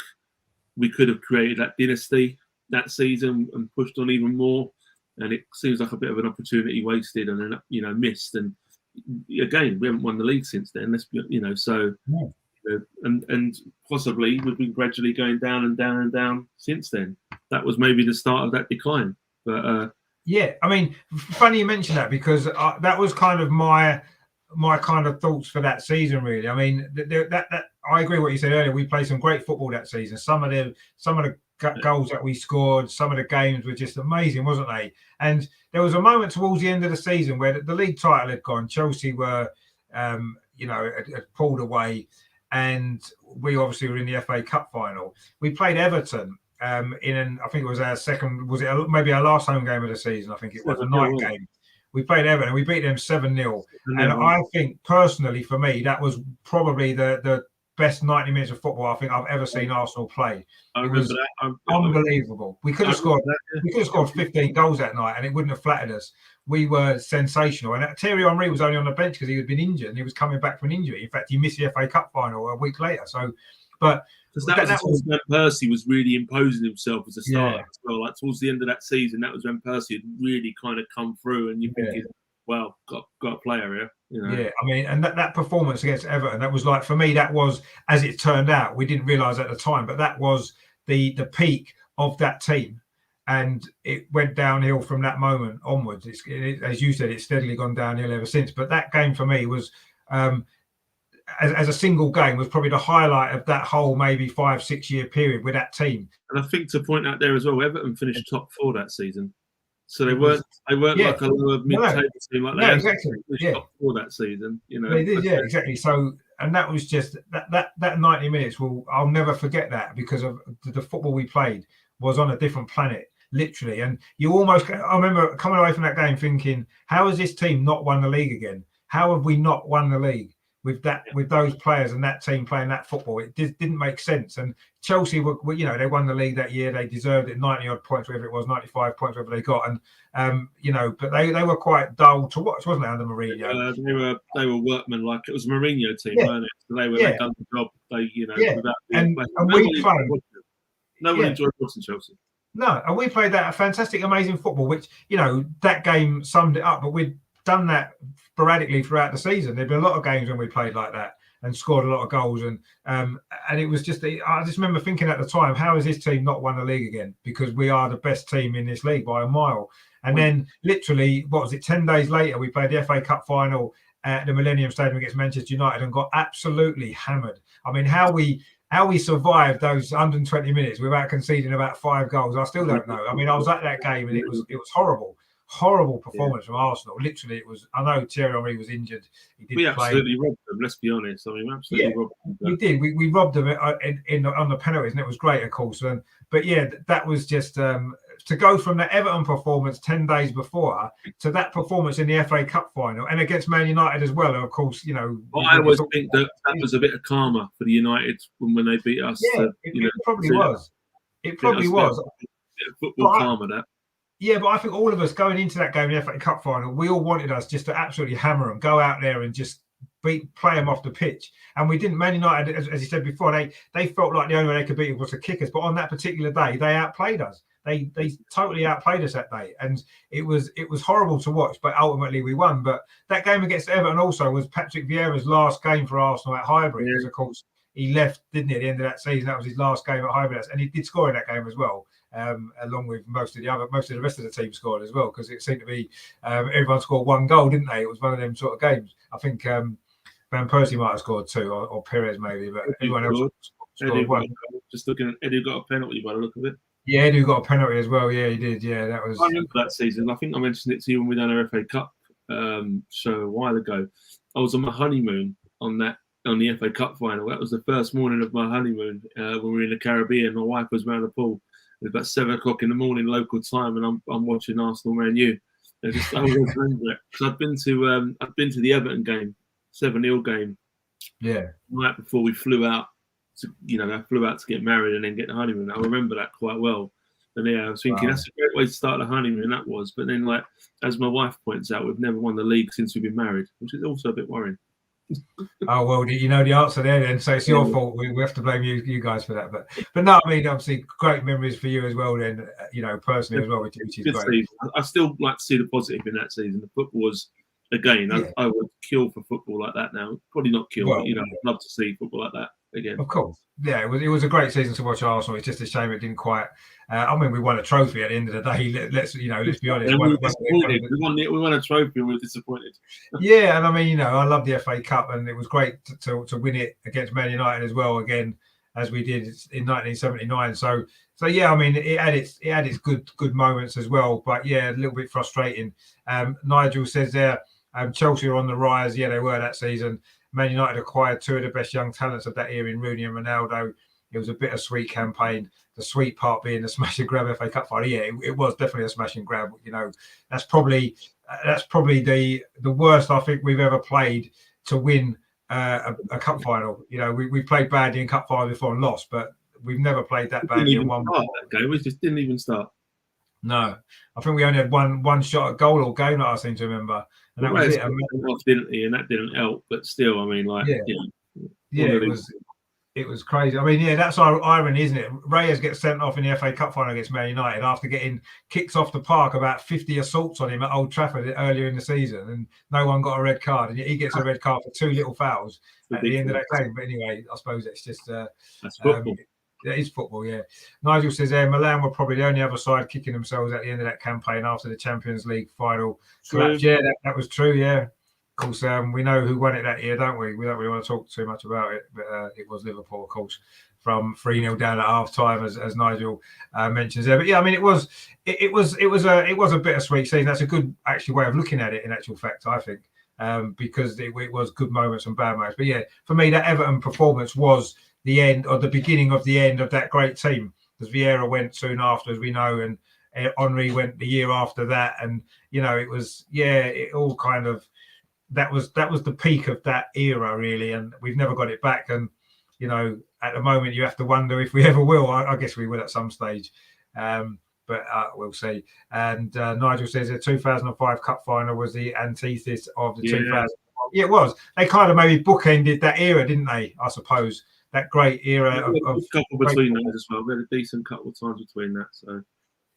we could have created that dynasty that season and pushed on even more. And it seems like a bit of an opportunity wasted and then, you know, missed. And again, we haven't won the league since then. Let's be, you know, so and possibly we've been gradually going down and down and down since then. That was maybe the start of that decline. But I mean, funny you mention that because that was kind of my kind of thoughts for that season. Really, I mean, that I agree with what you said earlier. We played some great football that season. Some of the goals that we scored, some of the games were just amazing, wasn't they? And there was a moment towards the end of the season where the league title had gone. Chelsea were, had pulled away, and we obviously were in the FA Cup final. We played Everton I think it was our second, maybe our last home game of the season. I think it was a night game. We played Everton. We beat them 7-0. And I think personally, for me, that was probably the best 90 minutes of football I think I've ever seen Arsenal play. It was unbelievable. We could have scored 15 goals that night and it wouldn't have flattered us. We were sensational. And Thierry Henry was only on the bench because he had been injured and he was coming back from injury. In fact, he missed the FA Cup final a week later. So, but because that was when Percy was really imposing himself as a starter as well. Like towards the end of that season, that was when Percy had really kind of come through, and you think, well, got a player here. You know? Yeah, I mean, and that performance against Everton, that was like, for me, that was, as it turned out, we didn't realise at the time, but that was the peak of that team. And it went downhill from that moment onwards. As you said, it's steadily gone downhill ever since. But that game for me was, as a single game, was probably the highlight of that whole maybe 5-6 year period with that team. And I think to point out there as well, Everton finished top 4 that season. So they weren't like a lower mid-table team like they had exactly. for that season. They did, exactly. So, and that was just that 90 minutes. I'll never forget that because of the football we played was on a different planet, literally. And I remember coming away from that game thinking, how has this team not won the league again? How have we not won the league with those players and that team playing that football? It didn't make sense. And Chelsea were, they won the league that year. They deserved it, 90 odd points, whatever it was, 95 points, whatever they got. And but they were quite dull to watch, wasn't they, under Mourinho? They were workmen, like it was a Mourinho team, weren't it? So they'd done the job. And we played. Nobody enjoyed watching Chelsea. No, and we played that fantastic, amazing football, which that game summed it up. But we'd done that sporadically throughout the season. There'd been a lot of games when we played like that and scored a lot of goals, and it was just I just remember thinking at the time, how has this team not won the league again? Because we are the best team in this league by a mile. And then literally, 10 days later, we played the FA Cup final at the Millennium Stadium against Manchester United and got absolutely hammered. I mean, how we survived those 120 minutes without conceding about 5 goals, I still don't know. I mean, I was at that game and it was horrible performance from Arsenal. Literally, it was. I know Thierry Henry was injured. We absolutely robbed them. Let's be honest. I mean, we absolutely robbed them. We did. We robbed them on the penalties, and it was great, of course. But that was just to go from the Everton performance 10 days before to that performance in the FA Cup final and against Man United as well. And of course, Well, I always think that was a bit of karma for the United when they beat us. Yeah, it probably was. It probably was. A bit of football karma, that. Yeah, but I think all of us going into that game in the FA Cup final, we all wanted us just to absolutely hammer them, go out there and just play them off the pitch. And we didn't. Man United, as you said before, they felt like the only way they could beat us was to kick us. But on that particular day, they outplayed us. They totally outplayed us that day. And it was horrible to watch, but ultimately we won. But that game against Everton also was Patrick Vieira's last game for Arsenal at Highbury. Because, of course, he left, didn't he, at the end of that season. That was his last game at Highbury. And he did score in that game as well. Along with most of the rest of the team scored as well, because it seemed to be everyone scored 1 goal, didn't they? It was one of them sort of games. I think Van Persie might have scored 2, or Perez maybe, but everyone else scored 1. Just looking at Edu got a penalty by the look of it. Yeah, Edu got a penalty as well. Yeah, he did. Yeah, that was. I remember that season. I think I mentioned it to you when we done our FA Cup show a while ago. I was on my honeymoon on the FA Cup final. That was the first morning of my honeymoon when we were in the Caribbean. My wife was around the pool. It was about 7 o'clock in the morning local time, and I'm watching Arsenal Man U. I always remember it because I've been to the Everton game, 7-0 game. Yeah. Right before we flew out to get married and then get the honeymoon. I remember that quite well. And I was thinking that's a great way to start the honeymoon. That was, but then as my wife points out, we've never won the league since we've been married, which is also a bit worrying. Oh well, you know the answer there then, so it's your fault. We have to blame you guys for that, but no, I mean obviously great memories for you as well then, personally as well, which is great. Season. I still like to see the positive in that season. The football was, again, I would kill for football like that now. Probably not kill, but I'd love to see football like that again. Of course, yeah, it was a great season to watch Arsenal. It's just a shame it didn't quite. I mean, we won a trophy at the end of the day. Let's be honest. We won a trophy and we were disappointed. Yeah, and I mean, I love the FA Cup, and it was great to win it against Man United as well, again as we did in 1979. So yeah, I mean, it had its good moments as well, but yeah, a little bit frustrating. Nigel says there, Chelsea are on the rise. Yeah, they were that season. Man United acquired 2 of the best young talents of that era in Rooney and Ronaldo. It was a bittersweet campaign. The sweet part being the smash and grab FA Cup final. Yeah, it was definitely a smash and grab. That's probably the worst I think we've ever played to win a cup final. We played badly in cup final before and lost, but we've never played that badly in one. We just didn't even start. No, I think we only had one shot at goal all game that I seem to remember, and that was it. And that didn't help, but still, I mean, it was crazy. I mean, yeah, that's our irony, isn't it? Reyes gets sent off in the FA Cup final against Man United after getting kicked off the park, about 50 assaults on him at Old Trafford earlier in the season, and no one got a red card, and he gets a red card for 2 little fouls at the end of that game. But anyway, I suppose it's just that's football. It is football, yeah. Nigel says Milan were probably the only other side kicking themselves at the end of that campaign after the Champions League final collapse. Yeah, that was true, yeah. course, we know who won it that year, don't we? We don't really want to talk too much about it, but it was Liverpool, of course, from 3-0 down at half time, as Nigel mentions there. But yeah, I mean, it was a bittersweet season. That's a good actually way of looking at it. In actual fact, I think, because it was good moments and bad moments. But yeah, for me, that Everton performance was the end or the beginning of the end of that great team, because Vieira went soon after, as we know, and Henry went the year after that, and it all kind of that was the peak of that era, really, and we've never got it back. And at the moment, you have to wonder if we ever will. I guess we will at some stage, but we'll see. And Nigel says the 2005 Cup final was the antithesis of the 2000. Yeah, it was. They kind of maybe bookended that era, didn't they? I suppose that great era of couple between those as well. We had a decent couple of times between that. So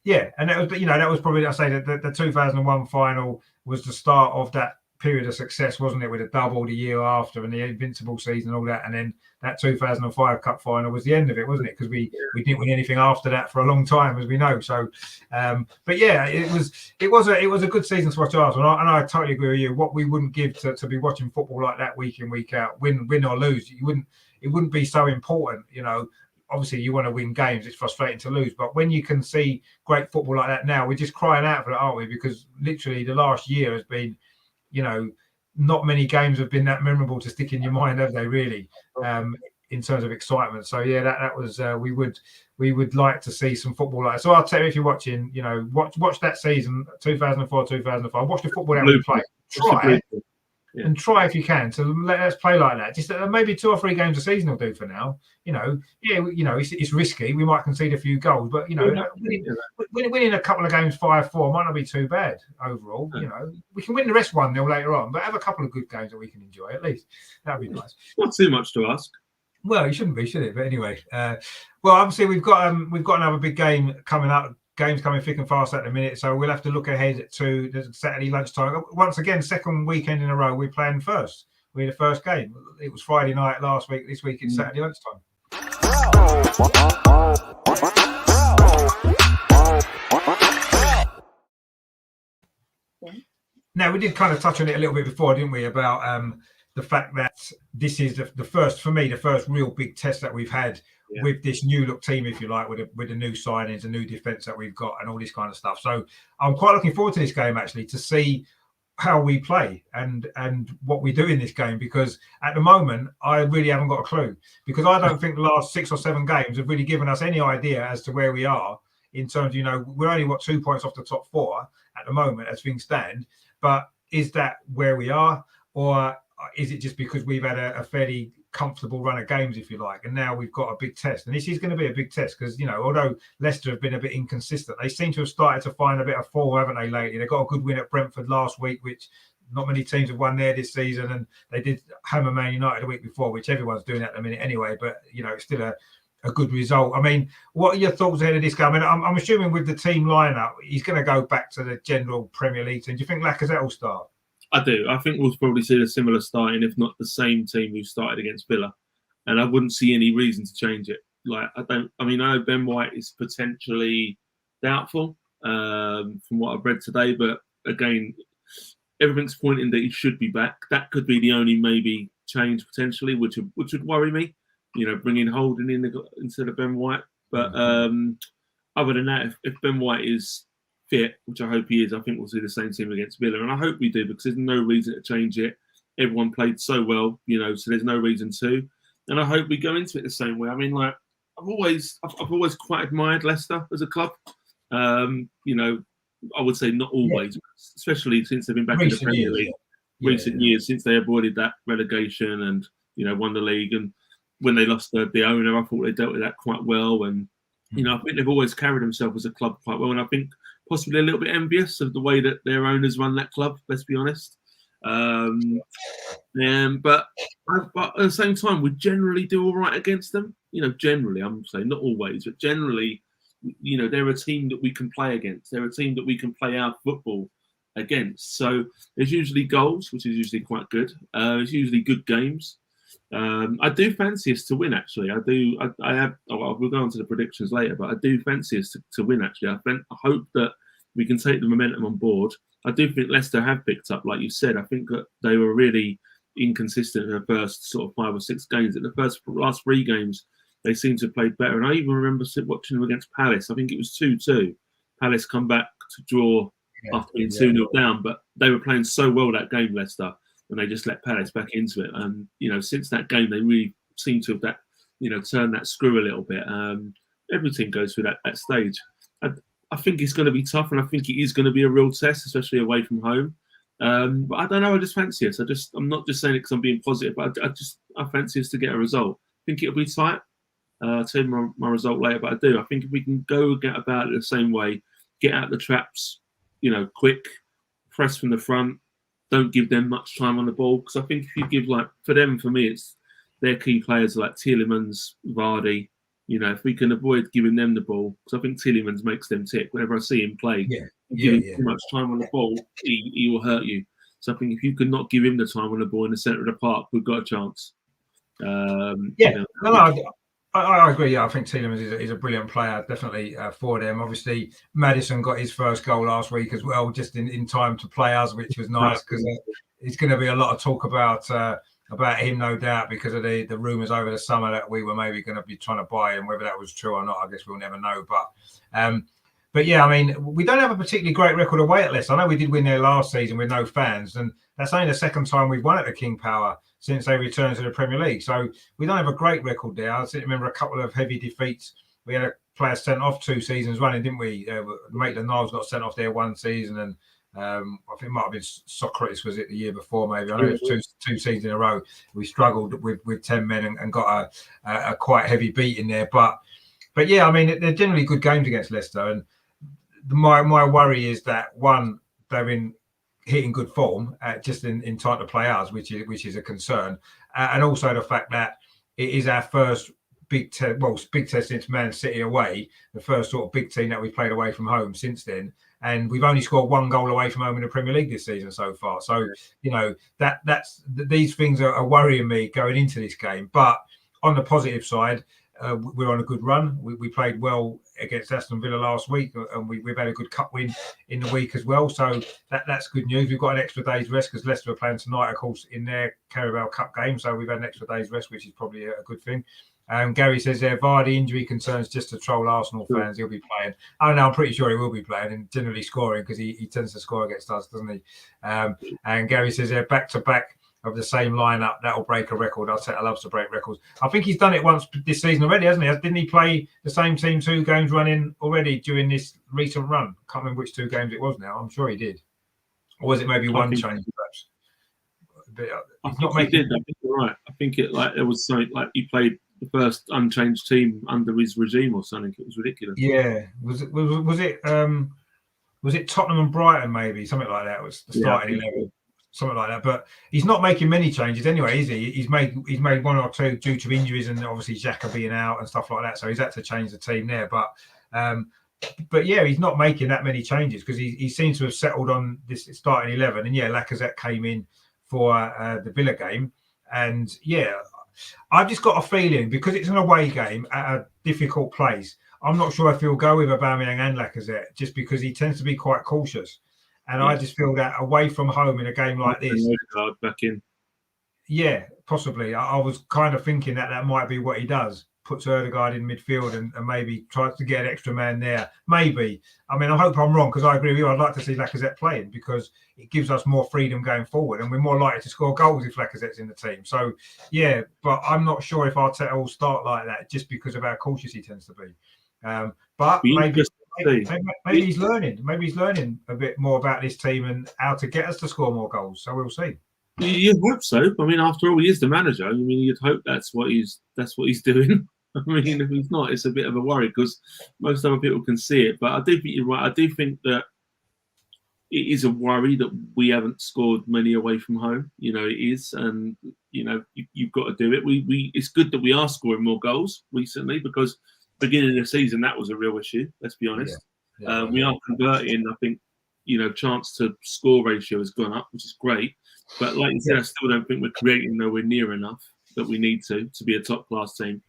yeah, and that was probably, I say that the 2001 final was the start of that period of success, wasn't it, with a double the year after and the invincible season and all that, and then that 2005 Cup final was the end of it, wasn't it? Because we didn't win anything after that for a long time, as we know. So, but yeah, it was a good season to watch Arsenal, and I totally agree with you. What we wouldn't give to be watching football like that week in, week out, win or lose, it wouldn't be so important, Obviously, you want to win games. It's frustrating to lose. But when you can see great football like that now, we're just crying out for it, aren't we? Because literally the last year has been, not many games have been that memorable to stick in your mind, have they, really, in terms of excitement. So, yeah, that was we would like to see some football like that. So I'll tell you, if you're watching, watch that season, 2004, 2005. Watch the football that we play. Try it. Yeah. And try if you can to let's play like that. Just maybe 2 or 3 games a season will do for now. It's risky. We might concede a few goals, but winning a couple of games 5-4 might not be too bad overall. We can win the rest 1-0 later on, but have a couple of good games that we can enjoy at least. That'd be nice. Not too much to ask. Well, it shouldn't be, should it? But anyway, obviously we've got another big game coming up. Games coming thick and fast at the minute, so we'll have to look ahead to the Saturday lunchtime. Once again, second weekend in a row, we're playing first. We're the first game. It was Friday night last week. This week it's Saturday lunchtime. Now, we did kind of touch on it a little bit before, didn't we, about the fact that this is the first, for me, the first real big test that we've had with this new look team, if you like, with the new signings, the new defence that we've got and all this kind of stuff. So I'm quite looking forward to this game, actually, to see how we play and what we do in this game, because at the moment, I really haven't got a clue, because I don't think the last 6 or 7 games have really given us any idea as to where we are in terms of, we're only, 2 points off the top 4 at the moment as things stand. But is that where we are, or is it just because we've had a fairly comfortable run of games, if you like, and now we've got a big test? And this is going to be a big test because, although Leicester have been a bit inconsistent, they seem to have started to find a bit of form, haven't they, lately? They got a good win at Brentford last week, which not many teams have won there this season, and they did hammer Man United the week before, which everyone's doing at the minute anyway, but, it's still a good result. I mean, what are your thoughts ahead of this game? I mean, I'm assuming with the team lineup, he's going to go back to the general Premier League team. Do you think Lacazette will start? I do. I think we'll probably see a similar starting, if not the same team who started against Villa. And I wouldn't see any reason to change it. I know Ben White is potentially doubtful from what I've read today, but again, everything's pointing that he should be back. That could be the only maybe change potentially, which would worry me. Bringing Holden in instead of Ben White. But other than that, if Ben White is fit, which I hope he is, I think we'll see the same team against Villa, and I hope we do, because there's no reason to change it. Everyone played so well, so there's no reason to, and I hope we go into it the same way. I mean, I've always quite admired Leicester as a club. I would say not always, especially since they've been back in the Premier League. Recent years, since they avoided that relegation and won the league, and when they lost the owner, I thought they dealt with that quite well, and I think they've always carried themselves as a club quite well, and I think possibly a little bit envious of the way that their owners run that club, let's be honest. But at the same time, we generally do all right against them. Generally, I'm saying not always, but generally, they're a team that we can play against. They're a team that we can play our football against. So there's usually goals, which is usually quite good. It's usually good games. I do fancy us to win, actually. I do. I have. We'll go on to the predictions later, but I do fancy us to win, actually. I hope that we can take the momentum on board. I do think Leicester have picked up, like you said. I think that they were really inconsistent in the first sort of 5 or 6 games. In the last 3 games, they seem to have played better. And I even remember watching them against Palace. I think it was 2-2. Palace come back to draw after being 2-0 down, but they were playing so well that game, Leicester, and they just let Palace back into it. And since that game, they really seem to have turned that screw a little bit. Every team goes through that stage. I think it's going to be tough, and I think it is going to be a real test, especially away from home. But I don't know. I just fancy us. I'm not just saying it because I'm being positive, but I fancy us to get a result. I think it'll be tight. I'll tell you my result later, but I do. I think if we can get about it the same way, get out the traps, quick, press from the front, don't give them much time on the ball. Because I think if you give, for me, it's their key players like Tielemans, Vardy. If we can avoid giving them the ball, because I think Tielemans makes them tick. Whenever I see him play, giving too much time on the ball, he will hurt you. So I think if you could not give him the time on the ball in the centre of the park, we've got a chance. I agree. Yeah, I think Tielemans is a brilliant player, definitely for them. Obviously, Maddison got his first goal last week as well, just in time to play us, which was nice because it's going to be a lot of talk about him, no doubt, because of the rumours over the summer that we were maybe going to be trying to buy him. Whether that was true or not, I guess we'll never know. But yeah, I mean, we don't have a particularly great record away at Leicester. I know we did win there last season with no fans, and that's only the second time we've won at the King Power since they returned to the Premier League. So we don't have a great record there. I remember a couple of heavy defeats. We had a player sent off 2 seasons running, didn't we? Maitland-Niles got sent off there 1 season, and I think it might have been Socrates, was it the year before maybe? I know it was two seasons in a row. We struggled with 10 men and got a quite heavy beat in there. But yeah, I mean, they're generally good games against Leicester. And my worry is that, one, they're in hitting good form just in time to play us, which is a concern. And also the fact that it is our first big test since Man City away, the first sort of big team that we've played away from home since then. And we've only scored 1 goal away from home in the Premier League this season so far. So, these things are worrying me going into this game. But on the positive side, we're on a good run. We played well against Aston Villa last week, and we've had a good cup win in the week as well. So that's good news. We've got an extra day's rest because Leicester are playing tonight, of course, in their Carabao Cup game. So we've had an extra day's rest, which is probably a good thing. Gary says there, Vardy injury concerns just to troll Arsenal fans. He'll be playing. Oh no, I'm pretty sure he will be playing and generally scoring because he tends to score against us, doesn't he? And Gary says they're back to back of the same lineup. That'll break a record. Arteta loves to break records. I think he's done it once this season already, hasn't he? Didn't he play the same team 2 games running already during this recent run? Can't remember which 2 games it was now. I'm sure he did. Or was it maybe one change perhaps? But I think he did. I think you're right. I think it was something like he played the first unchanged team under his regime or something. It was ridiculous. Yeah. Was it Tottenham and Brighton maybe? Something like that was the starting 11. Something like that, but he's not making many changes anyway, is he? He's made 1 or 2 due to injuries and obviously Xhaka being out and stuff like that. So he's had to change the team there. But yeah, he's not making that many changes because he seems to have settled on this starting 11. And yeah, Lacazette came in for the Villa game, and yeah, I've just got a feeling because it's an away game at a difficult place. I'm not sure if he'll go with Aubameyang and Lacazette just because he tends to be quite cautious. And I just feel that away from home in a game like this, back in. Yeah, possibly. I was kind of thinking that might be what he does. Puts Ødegaard in midfield and maybe tries to get an extra man there. Maybe. I mean, I hope I'm wrong because I agree with you. I'd like to see Lacazette playing because it gives us more freedom going forward and we're more likely to score goals if Lacazette's in the team. So, yeah, but I'm not sure if Arteta will start like that just because of how cautious he tends to be. But maybe he's learning. Maybe he's learning a bit more about this team and how to get us to score more goals. So we'll see. You hope so. I mean, after all, he is the manager. I mean, you'd hope that's what he's doing. I mean, if he's not, it's a bit of a worry because most other people can see it. But I do think you're right. I do think that it is a worry that we haven't scored many away from home. It is, and you've got to do it. It's good that we are scoring more goals recently because beginning of the season that was a real issue. Let's be honest. We are converting. I think chance to score ratio has gone up, which is great. But like you said, I still don't think we're creating nowhere near enough that we need to be a top class team.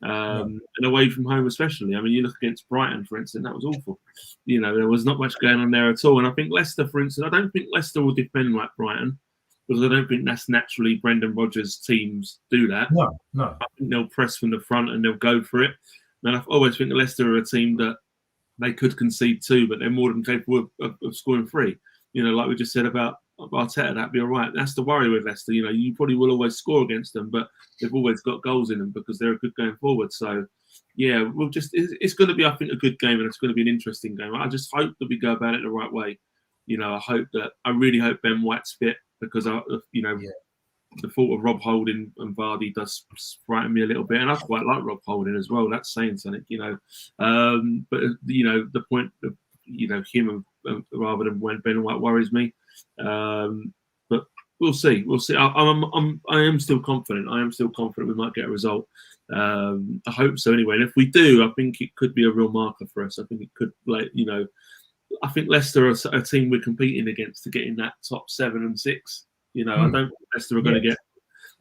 And away from home especially. I mean, you look against Brighton, for instance, that was awful. There was not much going on there at all. And I think Leicester, for instance, I don't think Leicester will defend like Brighton, because I don't think that's naturally Brendan Rodgers' teams do that. No. I think they'll press from the front and they'll go for it. And I always think Leicester are a team that they could concede 2, but they're more than capable of scoring 3. Like we just said about Arteta, that'd be all right. That's the worry with Leicester. You probably will always score against them, but they've always got goals in them because they're good going forward. So, yeah, it's going to be, I think, a good game, and it's going to be an interesting game. I just hope that we go about it the right way. I really hope Ben White's fit, because the thought of Rob Holding and Vardy does frighten me a little bit, and I quite like Rob Holding as well. That's saying something, but the point of him rather than when Ben White worries me. But we'll see. I am still confident. We might get a result. I hope so anyway. And if we do, I think it could be a real marker for us. I think it could, I think Leicester are a team we're competing against to get in that top 7 and 6. I don't think Leicester are going to get.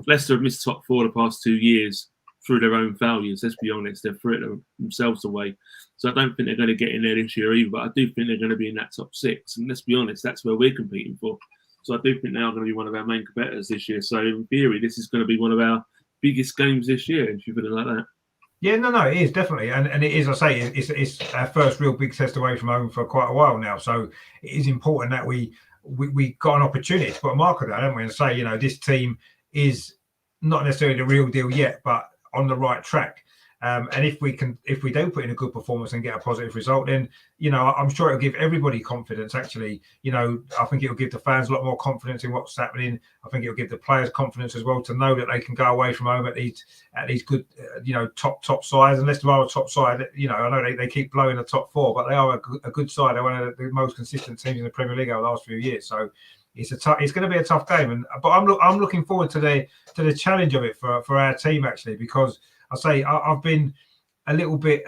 Leicester have missed top 4 the past 2 years through their own failures. Let's be honest, they've threw it themselves away. So I don't think they're going to get in there this year either. But I do think they're going to be in that top 6. And let's be honest, that's where we're competing for. So I do think they are going to be one of our main competitors this year. So in theory, this is going to be one of our biggest games this year, if you put it like that. Yeah, no, it is definitely, and it is. I say it's our first real big test away from home for quite a while now. So it is important that we got an opportunity to put a mark on that, haven't we? And say, this team is not necessarily the real deal yet, but on the right track. And if we do put in a good performance and get a positive result, then I'm sure it'll give everybody confidence. Actually, I think it'll give the fans a lot more confidence in what's happening. I think it'll give the players confidence as well to know that they can go away from home at these good, top sides. Unless they are a top side, I know they keep blowing the top 4, but they are a good side. They're one of the most consistent teams in the Premier League over the last few years. So it's going to be a tough game, but I'm looking forward to the challenge of it for our team, actually, because I say I've been a little bit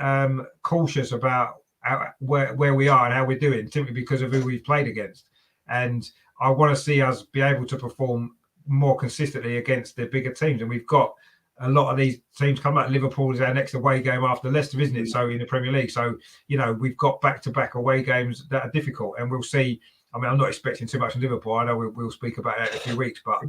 cautious about where we are and how we're doing, simply because of who we've played against, and I want to see us be able to perform more consistently against the bigger teams. And we've got a lot of these teams come out. Liverpool is our next away game after Leicester, isn't it? So in the Premier League, so we've got back-to-back away games that are difficult, and we'll see. I mean, I'm not expecting too much from Liverpool. I know we'll speak about that in a few weeks, but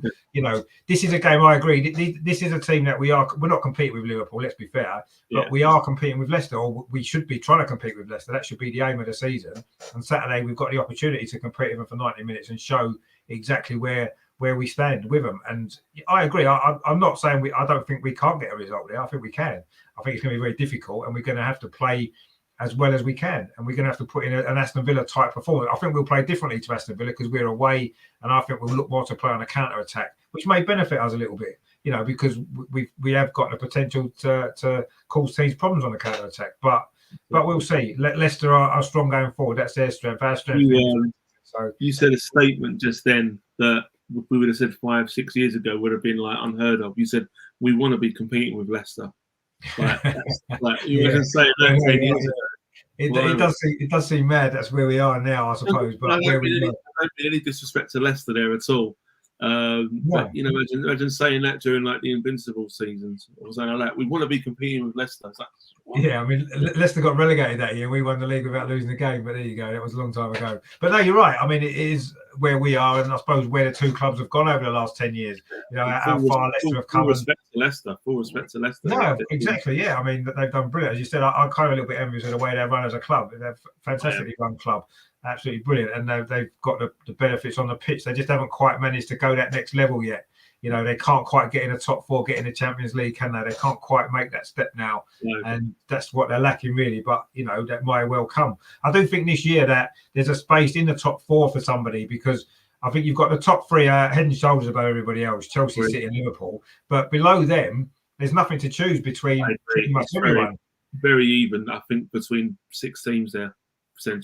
this is a game. I agree. This is a team that we're not competing with Liverpool. Let's be fair, but we are competing with Leicester, or we should be trying to compete with Leicester. That should be the aim of the season. And Saturday, we've got the opportunity to compete with them for 90 minutes and show exactly where we stand with them. And I agree. I'm not saying I don't think we can't get a result there. I think we can. I think it's going to be very difficult, and we're going to have to play as well as we can, and we're going to have to put in an Aston Villa type performance. I think we'll play differently to Aston Villa because we're away, and I think we'll look more to play on a counter attack, which may benefit us a little bit, because we have got the potential to cause teams problems on the counter attack. But we'll see. Leicester are strong going forward. That's their strength. Our strength. So you said a statement just then that we would have said 5-6 years ago would have been like unheard of. You said we want to be competing with Leicester. You wouldn't say that 10 years ago. It does seem mad. That's where we are now, I suppose. But I don't mean any disrespect to Leicester there at all. But imagine saying that during like the Invincible seasons or something like that. We want to be competing with Leicester. I mean, Leicester got relegated that year. We won the league without losing the game, but there you go. That was a long time ago. But no, you're right. I mean, it is where we are, and I suppose where the two clubs have gone over the last 10 years. How far Leicester have come. Full respect to Leicester. No, exactly. Yeah, I mean, they've done brilliant. As you said, I'm kind of a little bit envious of the way they run as a club. They're a fantastically run club. Absolutely brilliant, and they've got the benefits on the pitch. They just haven't quite managed to go that next level yet. They can't quite get in the top 4, get in the Champions League, can they? They can't quite make that step now, and that's what they're lacking really. But that might well come. I do think this year that there's a space in the top 4 for somebody, because I think you've got the top 3 head and shoulders above everybody else: Chelsea, City, and Liverpool. But below them, there's nothing to choose between pretty much everyone. Very even, I think, between 6 teams there.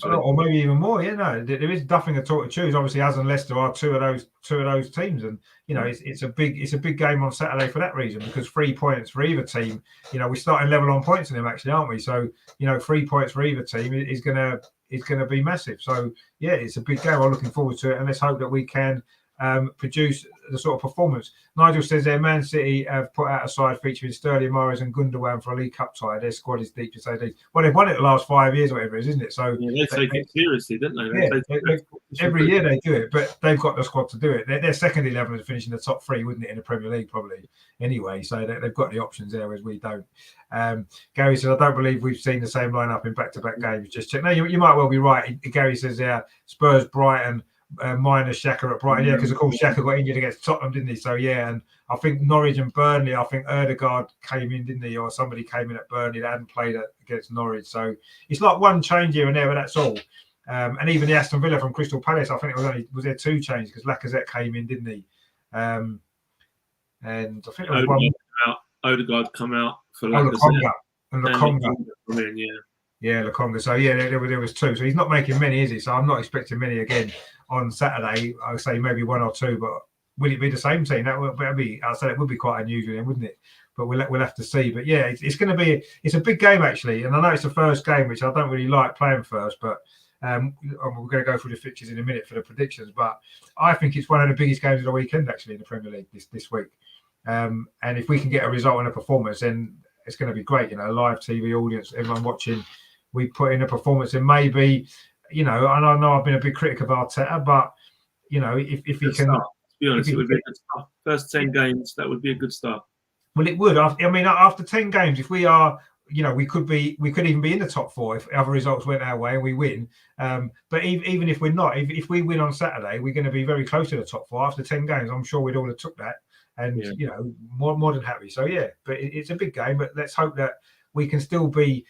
Or maybe even more. There is nothing at all to choose. Obviously, us and Leicester are two of those teams, and it's a big game on Saturday for that reason, because 3 points for either team. We're starting level on points in them actually, aren't we? So 3 points for either team is gonna be massive. So it's a big game. I'm looking forward to it, and let's hope that we can produce the sort of performance. Nigel says there, Man City have put out a side featuring Sterling, Morris and Gundogan for a League Cup tie. Their squad is deep to say least. Well, they've won it the last 5 years or whatever it is, isn't it? So yeah, they take it seriously, don't they? Every year they do it, but they've got the squad to do it. Their second 11 is finishing the top 3, wouldn't it, in the Premier League probably anyway? So they've got the options there, as we don't. Gary says, I don't believe we've seen the same lineup in back-to-back games. Just check. No, you might well be right. Gary says, Spurs, Brighton, minus Xhaka at Brighton. Yeah, because of course Xhaka got injured against Tottenham, didn't he? So yeah, and I think Norwich and Burnley, I think Erdegaard came in, didn't he? Or somebody came in at Burnley that hadn't played against Norwich. So it's like one change here and there, but that's all. And even the Aston Villa from Crystal Palace, I think it was there 2 changes because Lacazette came in, didn't he? And I think there was Odegaard come out for Lokonga. And Lokonga. Yeah, Lokonga. So yeah, there was 2. So he's not making many, is he? So I'm not expecting many again on Saturday. I would say maybe 1 or 2, but will it be the same team? That would be. I'd say it would be quite unusual, then, wouldn't it? But we'll have to see. But yeah, it's going to be. It's a big game actually, and I know it's the first game, which I don't really like playing first, but. We're going to go through the fixtures in a minute for the predictions, but I think it's one of the biggest games of the weekend actually in the Premier League this week. And if we can get a result and a performance, then it's going to be great. Live TV audience, everyone watching. We put in a performance, and maybe, and I know I've been a big critic of Arteta, but if he can, to be honest, it would be a good start. First 10 games, that would be a good start. Well, it would. I mean, after 10 games, if we are. We could even be in the top 4 if other results went our way and we win. But even if we're not, if we win on Saturday, we're going to be very close to the top 4 after 10 games. I'm sure we'd all have took that, and more than happy. So yeah, but it's a big game. But let's hope that we can still be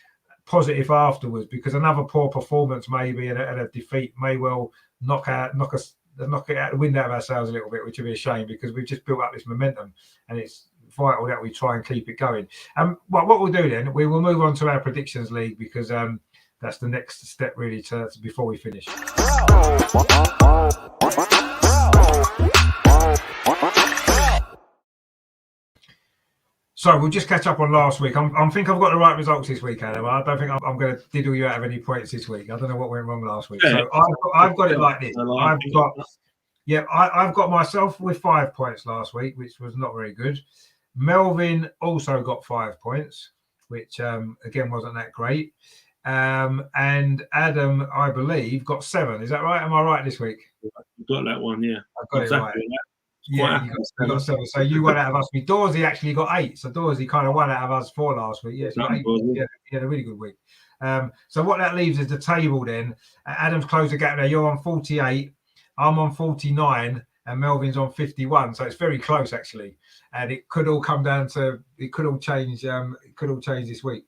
positive afterwards, because another poor performance maybe and a defeat may well knock it out the wind out of ourselves a little bit, which would be a shame because we've just built up this momentum and it's vital that we try and keep it going. What we'll do then, we will move on to our predictions league, because that's the next step really to before we finish. So we'll just catch up on last week. I think I've got the right results this week, Adam. I don't think I'm going to diddle you out of any points this week. I don't know what went wrong last week. So I've got it like this. I've got myself with 5 points last week, which was not very good. Melvin also got 5 points, which again wasn't that great. And Adam, I believe, got 7. Is that right? Am I right this week? You got that one, yeah. I've got exactly it right. Yeah, you got 7. So you won out of us. Dorsey actually got 8. So Dorsey kind of won out of us 4 last week. Yeah, so 8. He had a really good week. So what that leaves is the table then. Adam's closed the gap there. You're on 48. I'm on 49. And Melvin's on 51. So it's very close actually. And it could all come down to, it could all change this week.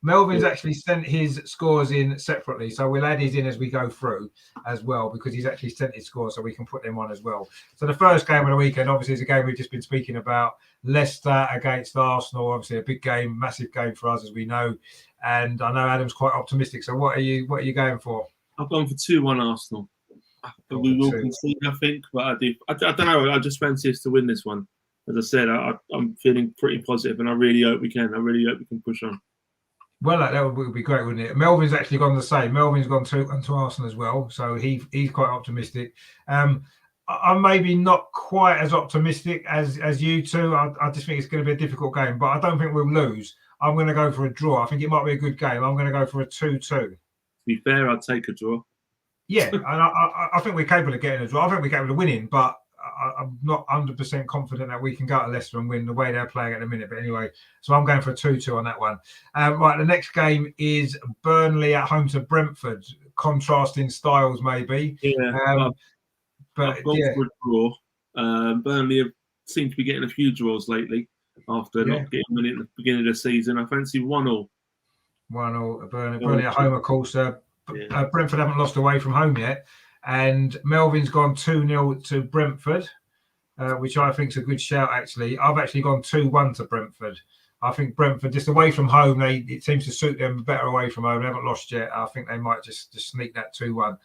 Melvin's actually sent his scores in separately. So we'll add his in as we go through as well, because he's actually sent his scores so we can put them on as well. So the first game of the weekend, obviously, is a game we've just been speaking about. Leicester against Arsenal, obviously a big game, massive game for us, as we know. And I know Adam's quite optimistic. So what are you going for? I've gone for 2-1 Arsenal. We will concede, I think, but I don't know. I just fancy us to win this one. As I said, I'm feeling pretty positive, and I really hope we can. I really hope we can push on. Well, that would be great, wouldn't it? Melvin's actually gone the same. Melvin's gone to Arsenal as well, so he's quite optimistic. I'm maybe not quite as optimistic as you two. I just think it's going to be a difficult game, but I don't think we'll lose. I'm going to go for a draw. I think it might be a good game. I'm going to go for a 2-2. To be fair, I'd take a draw. Yeah, and I think we're capable of getting a draw. I think we're capable of winning, but I'm not 100% confident that we can go to Leicester and win the way they're playing at the minute. But anyway, so I'm going for a 2-2 on that one. Right, the next game is Burnley at home to Brentford. Contrasting styles, maybe. Yeah, but I've gone for a draw. Burnley seem to be getting a few draws lately after not getting many at the beginning of the season. I fancy 1-1. 1-1. Burnley at home, of course. Brentford haven't lost away from home yet. And Melvin's gone 2-0 to Brentford, which I think is a good shout, actually. I've actually gone 2-1 to Brentford. I think Brentford, just away from home, it seems to suit them better away from home. They haven't lost yet. I think they might just sneak that 2-1.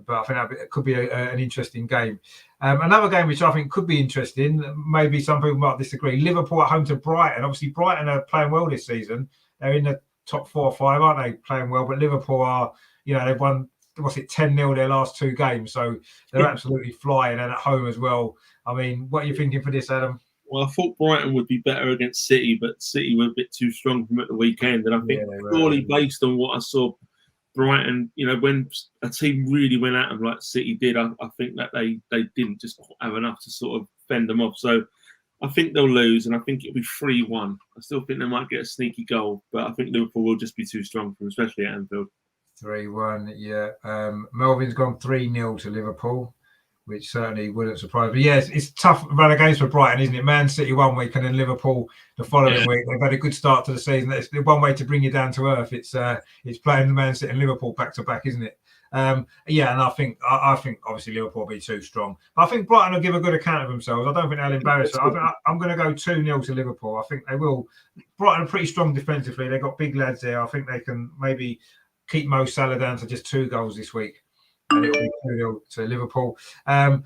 But I think that could be an interesting game. Another game which I think could be interesting, maybe some people might disagree, Liverpool at home to Brighton. Obviously, Brighton are playing well this season. They're in the top 4 or 5, aren't they, playing well? But Liverpool are, they've won what's it, 10-0 their last 2 games. So they're absolutely flying, and at home as well. I mean, what are you thinking for this, Adam? Well, I thought Brighton would be better against City, but City were a bit too strong for them at the weekend. And I think purely based on what I saw, Brighton, when a team really went at them like City did, I think that they didn't just have enough to sort of fend them off. So I think they'll lose, and I think it'll be 3-1. I still think they might get a sneaky goal, but I think Liverpool will just be too strong for them, especially at Anfield. 3-1, yeah. Melvin's gone 3-0 to Liverpool, which certainly wouldn't surprise me. Yeah, it's tough run of games for Brighton, isn't it? Man City one week and then Liverpool the following week. They've had a good start to the season. It's the one way to bring you down to earth. It's playing Man City and Liverpool back to back, isn't it? And I think obviously Liverpool will be too strong. But I think Brighton will give a good account of themselves. I don't think they'll embarrass them. I'm going to go 2-0 to Liverpool. I think they will. Brighton are pretty strong defensively. They've got big lads there. I think they can maybe keep Mo Salah down to just 2 goals this week. And it'll be 2-0 to Liverpool. A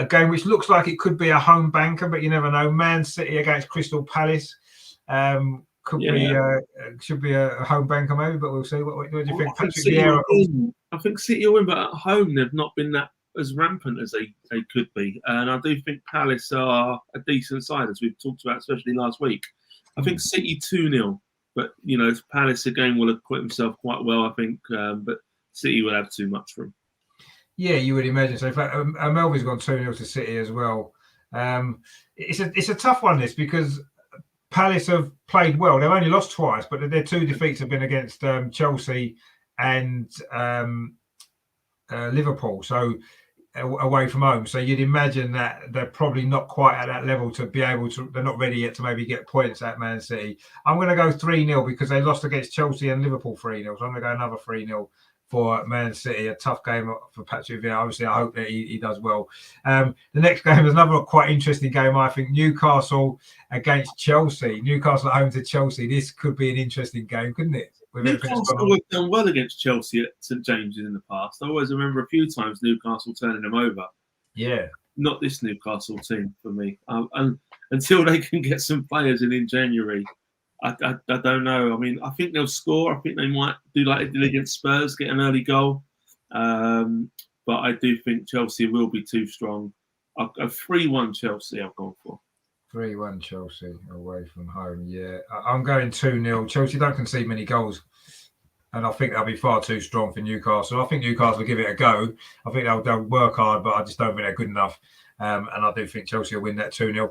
game which looks like it could be a home banker, but you never know. Man City against Crystal Palace should be a home banker maybe, but we'll see. What do you think? I think City will win, but at home they've not been that as rampant as they could be. And I do think Palace are a decent side, as we've talked about, especially last week. I think City 2-0, but Palace again will acquit himself quite well, I think, but City will have too much for him. Yeah, you would imagine. So in fact, Melvin's gone 2-0 to City as well. It's a tough one, this, because Palace have played well. They've only lost twice, but their 2 defeats have been against Chelsea and Liverpool, so away from home. So you'd imagine that they're probably not quite at that level to be able to. They're not ready yet to maybe get points at Man City. I'm going to go 3-0 because they lost against Chelsea and Liverpool 3-0. So I'm going to go another 3-0. For Man City, a tough game for Patrick Vieira. Obviously, I hope that he does well. The next game is another quite interesting game, I think. Newcastle against Chelsea. Newcastle at home to Chelsea. This could be an interesting game, couldn't it? Newcastle have done well against Chelsea at St James's in the past. I always remember a few times Newcastle turning them over. Yeah. Not this Newcastle team for me. And until they can get some players in January, I don't know. I mean, I think they'll score. I think they might do like they did against Spurs, get an early goal. But I do think Chelsea will be too strong. A 3-1 Chelsea I've gone for. 3-1 Chelsea away from home. Yeah, I'm going 2-0. Chelsea don't concede many goals. And I think they'll be far too strong for Newcastle. I think Newcastle will give it a go. I think they'll work hard, but I just don't think they're good enough. And I do think Chelsea will win that 2-0.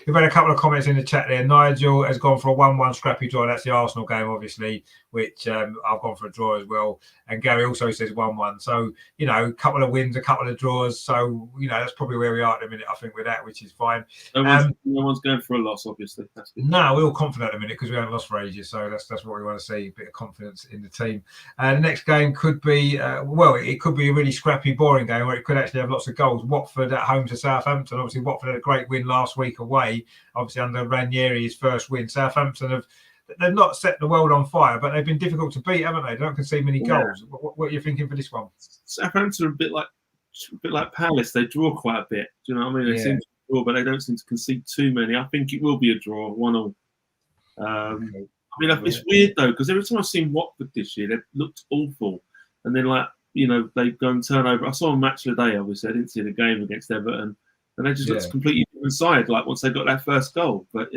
We've had a couple of comments in the chat there. Nigel has gone for a 1-1 scrappy draw. That's the Arsenal game, obviously, which I've gone for a draw as well. And Gary also says 1-1. So, a couple of wins, a couple of draws. So, that's probably where we are at the minute, I think, with that, which is fine. No one's going for a loss, obviously. That's good. No, we're all confident at the minute because we haven't lost for ages. So that's what we want to see, a bit of confidence in the team. The next game could be, it could be a really scrappy, boring game where it could actually have lots of goals. Watford at home to Southampton. Obviously, Watford had a great win last week away. Obviously, under Ranieri, his first win. Southampton they've not set the world on fire, but they've been difficult to beat, haven't they? They don't concede many goals. What are you thinking for this one? Southampton are a bit like Palace. They draw quite a bit. Do you know what I mean? They seem to draw, but they don't seem to concede too many. I think it will be a draw, 1-1. It's weird though because every time I've seen Watford this year, they've looked awful, and then they go and turn over. I saw a match of the day. Obviously, I didn't see the game against Everton, and they just looked completely different side. Like once they got that first goal, but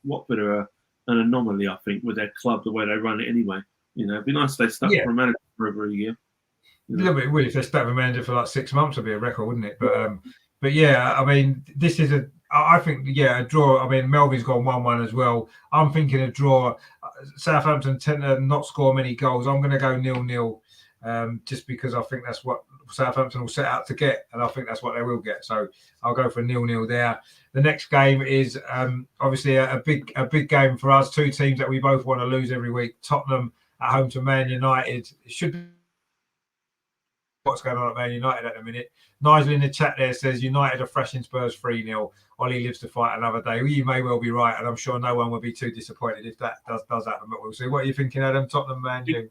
Watford are an anomaly, I think, with their club the way they run it anyway. It'd be nice if they stuck for a manager for over a year. A little bit weird if they stuck with a manager for like 6 months, would be a record, wouldn't it? But yeah, I mean, this is I think a draw. I mean, Melvin's gone 1-1 as well. I'm thinking a draw. Southampton tend to not score many goals. I'm going to go 0-0. Just because I think that's what Southampton will set out to get, and I think that's what they will get. So I'll go for 0-0 there. The next game is obviously a big game for us. 2 teams that we both want to lose every week. Tottenham at home to Man United. It should be what's going on at Man United at the minute. Nigel in the chat there says United are thrashing Spurs 3-0. Ollie lives to fight another day. Well, you may well be right, and I'm sure no one will be too disappointed if that does happen. But we'll see. What are you thinking, Adam? Tottenham, Man U?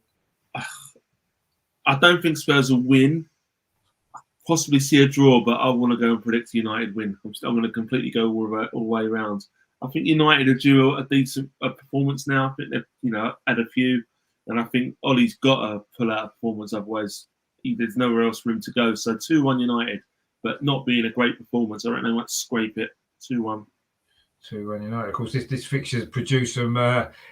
I don't think Spurs will win. Possibly see a draw, but I want to go and predict United win. I'm going to completely go all the way around. I think United are due a decent performance now. I think they've had a few, and I think Ollie's got to pull out a performance. Otherwise, there's nowhere else for him to go. So 2-1 United, but not being a great performance. I reckon they might scrape it 2-1. 2-1 United. Of course, this fixture's produced some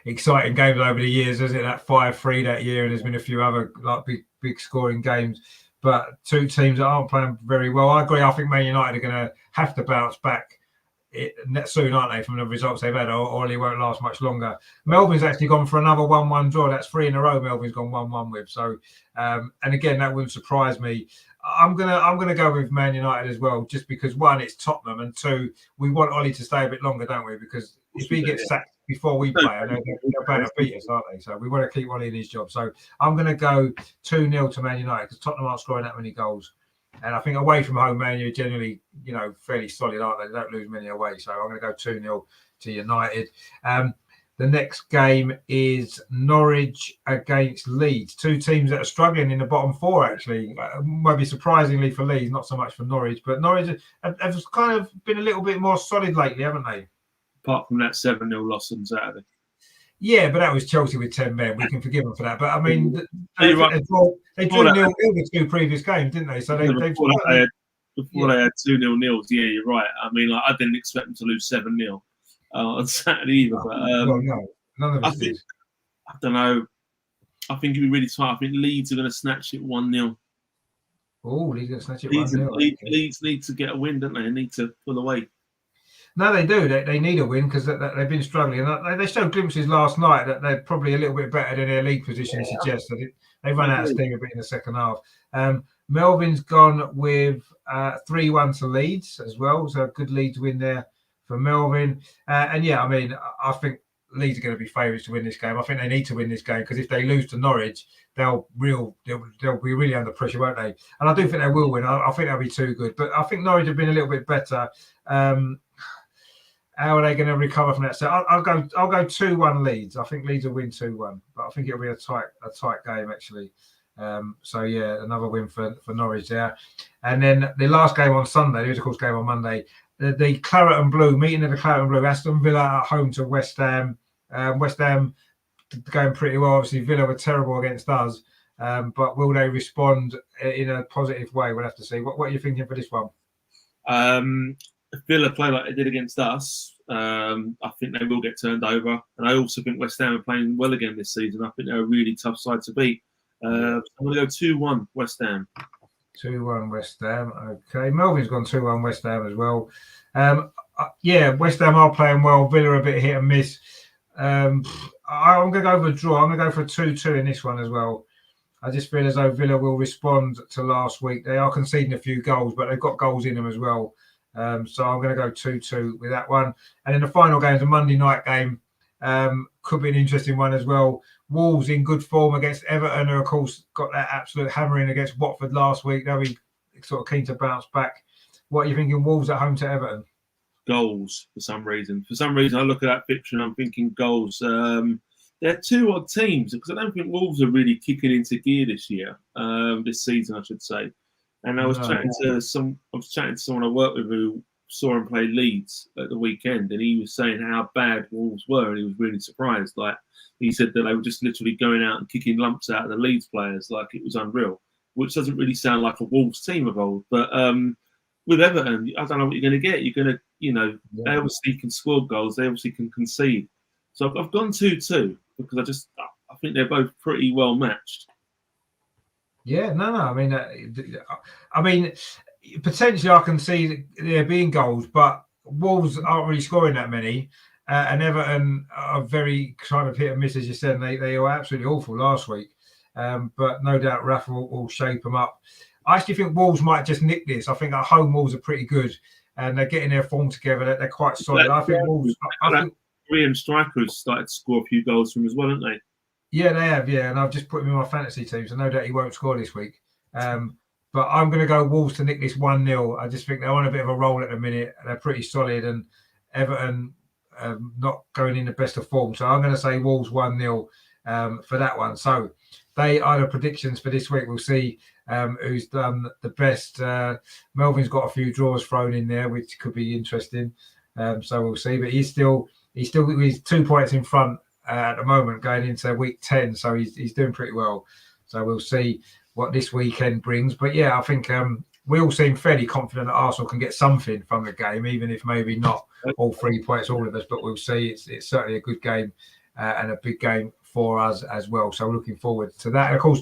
exciting games over the years, hasn't it? That 5-3 that year, and there's been a few other like big scoring games. But two teams that aren't playing very well. I agree. I think Man United are going to have to bounce back soon, aren't they, from the results they've had, or it won't last much longer. Melbourne's actually gone for another 1-1 draw. That's 3 in a row Melbourne's gone 1-1 with. So, and again, that wouldn't surprise me. I'm gonna go with Man United as well, just because one, it's Tottenham, and two, we want Ollie to stay a bit longer, don't we? Because if he gets sacked before we play, I know they're bound to beat us, aren't they? So we want to keep Ollie in his job. So I'm going to go 2-0 to Man United because Tottenham aren't scoring that many goals. And I think away from home, Man U are generally, fairly solid, aren't they? They don't lose many away. So I'm going to go 2-0 to United. The next game is Norwich against Leeds. Two teams that are struggling in the bottom four, actually. Maybe surprisingly for Leeds, not so much for Norwich. But Norwich have kind of been a little bit more solid lately, haven't they? Apart from that 7-0 loss on Saturday. Yeah, but that was Chelsea with 10 men. We can forgive them for that. But, I mean, they drew 0-0 the two previous games, didn't they? So before they had 2-0 nils. Yeah, you're right. I mean, I didn't expect them to lose 7-0 on Saturday either. But no, none of us did. I don't know. I think it'd be really tight. I think Leeds are going to snatch it 1-0. Oh, Leeds are going to snatch it 1-0. Leeds need to get a win, don't they? They need to pull away. No, they do. They need a win because they've been struggling. And they showed glimpses last night that they're probably a little bit better than their league position suggests. That they run out of steam a bit in the second half. Melvin's gone with 3-1 to Leeds as well. So a good Leeds win there for Melvin. And yeah, I mean, I think Leeds are going to be favourites to win this game. I think they need to win this game because if they lose to Norwich, they'll be really under pressure, won't they? And I do think they will win. I think they'll be too good. But I think Norwich have been a little bit better. How are they going to recover from that? So I'll go 2-1 Leeds. I think Leeds will win 2-1, but I think it'll be a tight game actually. So yeah, another win for Norwich there. And then the last game on Sunday, there was of course game on Monday. The Claret and Blue meeting of the Claret and Blue. Aston Villa at home to West Ham. West Ham going pretty well. Obviously Villa were terrible against us, but will they respond in a positive way? We'll have to see. What are you thinking for this one? Villa play like they did against us, I think they will get turned over. And I also think West Ham are playing well again this season. I think they're a really tough side to beat. I'm going to go 2-1 West Ham. 2-1 West Ham. Okay. Melvin's gone 2-1 West Ham as well. Yeah, West Ham are playing well. Villa are a bit hit and miss. I'm going to go for a draw. I'm going to go for a 2-2 in this one as well. I just feel as though Villa will respond to last week. They are conceding a few goals, but they've got goals in them as well. So I'm going to go 2-2 with that one. And then the final game is a Monday night game. Could be an interesting one as well. Wolves in good form against Everton, who of course got that absolute hammering against Watford last week. They'll be sort of keen to bounce back. What are you thinking? Wolves at home to Everton? Goals for some reason. For some reason, I look at that picture and I'm thinking goals. They're two odd teams because I don't think Wolves are really kicking into gear this year, this season, I should say. And I was chatting to someone I work with who saw him play Leeds at the weekend, and he was saying how bad Wolves were, and he was really surprised. Like he said that they were just literally going out and kicking lumps out of the Leeds players, like it was unreal. Which doesn't really sound like a Wolves team of old. But with Everton, I don't know what you're going to get. You're going to, they obviously can score goals, they obviously can concede. So I've gone 2-2 because I think they're both pretty well matched. Yeah, no. I mean, potentially I can see there being goals, but Wolves aren't really scoring that many, and Everton are very kind of hit and miss, as you said. And they were absolutely awful last week, but no doubt Rafa will shape them up. I actually think Wolves might just nick this. I think at home Wolves are pretty good, and they're getting their form together. They're quite solid. I think Wolves. Korean strikers started to score a few goals from as well, haven't they? Yeah, they have, and I've just put him in my fantasy team, so no doubt he won't score this week. But I'm going to go Wolves to nick this 1-0. I just think they're on a bit of a roll at the minute. They're pretty solid, and Everton not going in the best of form. So I'm going to say Wolves 1-0 for that one. So they are the predictions for this week. We'll see who's done the best. Melvin's got a few draws thrown in there, which could be interesting. So we'll see. But he's 2 points in front at the moment going into week 10, so he's doing pretty well. So we'll see what this weekend brings. But yeah, I think we all seem fairly confident that Arsenal can get something from the game, even if maybe not all 3 points, all of us. But we'll see. It's certainly a good game and a big game for us as well. So looking forward to that. And of course,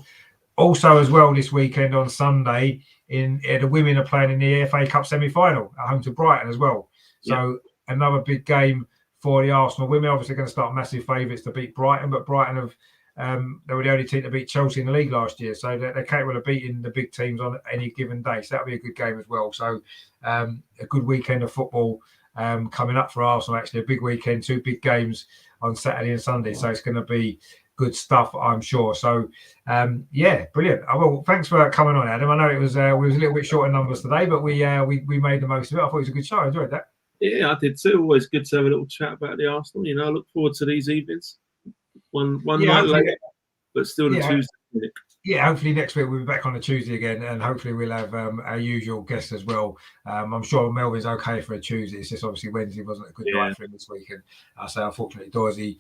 also as well this weekend on Sunday, the women are playing in the FA Cup semi-final at home to Brighton as well. So another big game for the Arsenal women. Obviously going to start massive favourites to beat Brighton, but Brighton have they were the only team to beat Chelsea in the league last year, so they're capable of beating the big teams on any given day. So that'll be a good game as well. So a good weekend of football coming up for Arsenal. Actually, a big weekend, 2 big games on Saturday and Sunday. So it's going to be good stuff, I'm sure. So yeah, brilliant. Well, thanks for coming on, Adam. I know it was we was a little bit short in numbers today, but we made the most of it. I thought it was a good show. I enjoyed that. Yeah, I did too. Always good to have a little chat about the Arsenal. I look forward to these evenings. One night later, but still the Tuesday. Yeah, hopefully next week we'll be back on a Tuesday again, and hopefully we'll have our usual guests as well. I'm sure Melvin's okay for a Tuesday. It's just obviously Wednesday wasn't a good night for him this week, and I say unfortunately Dorsey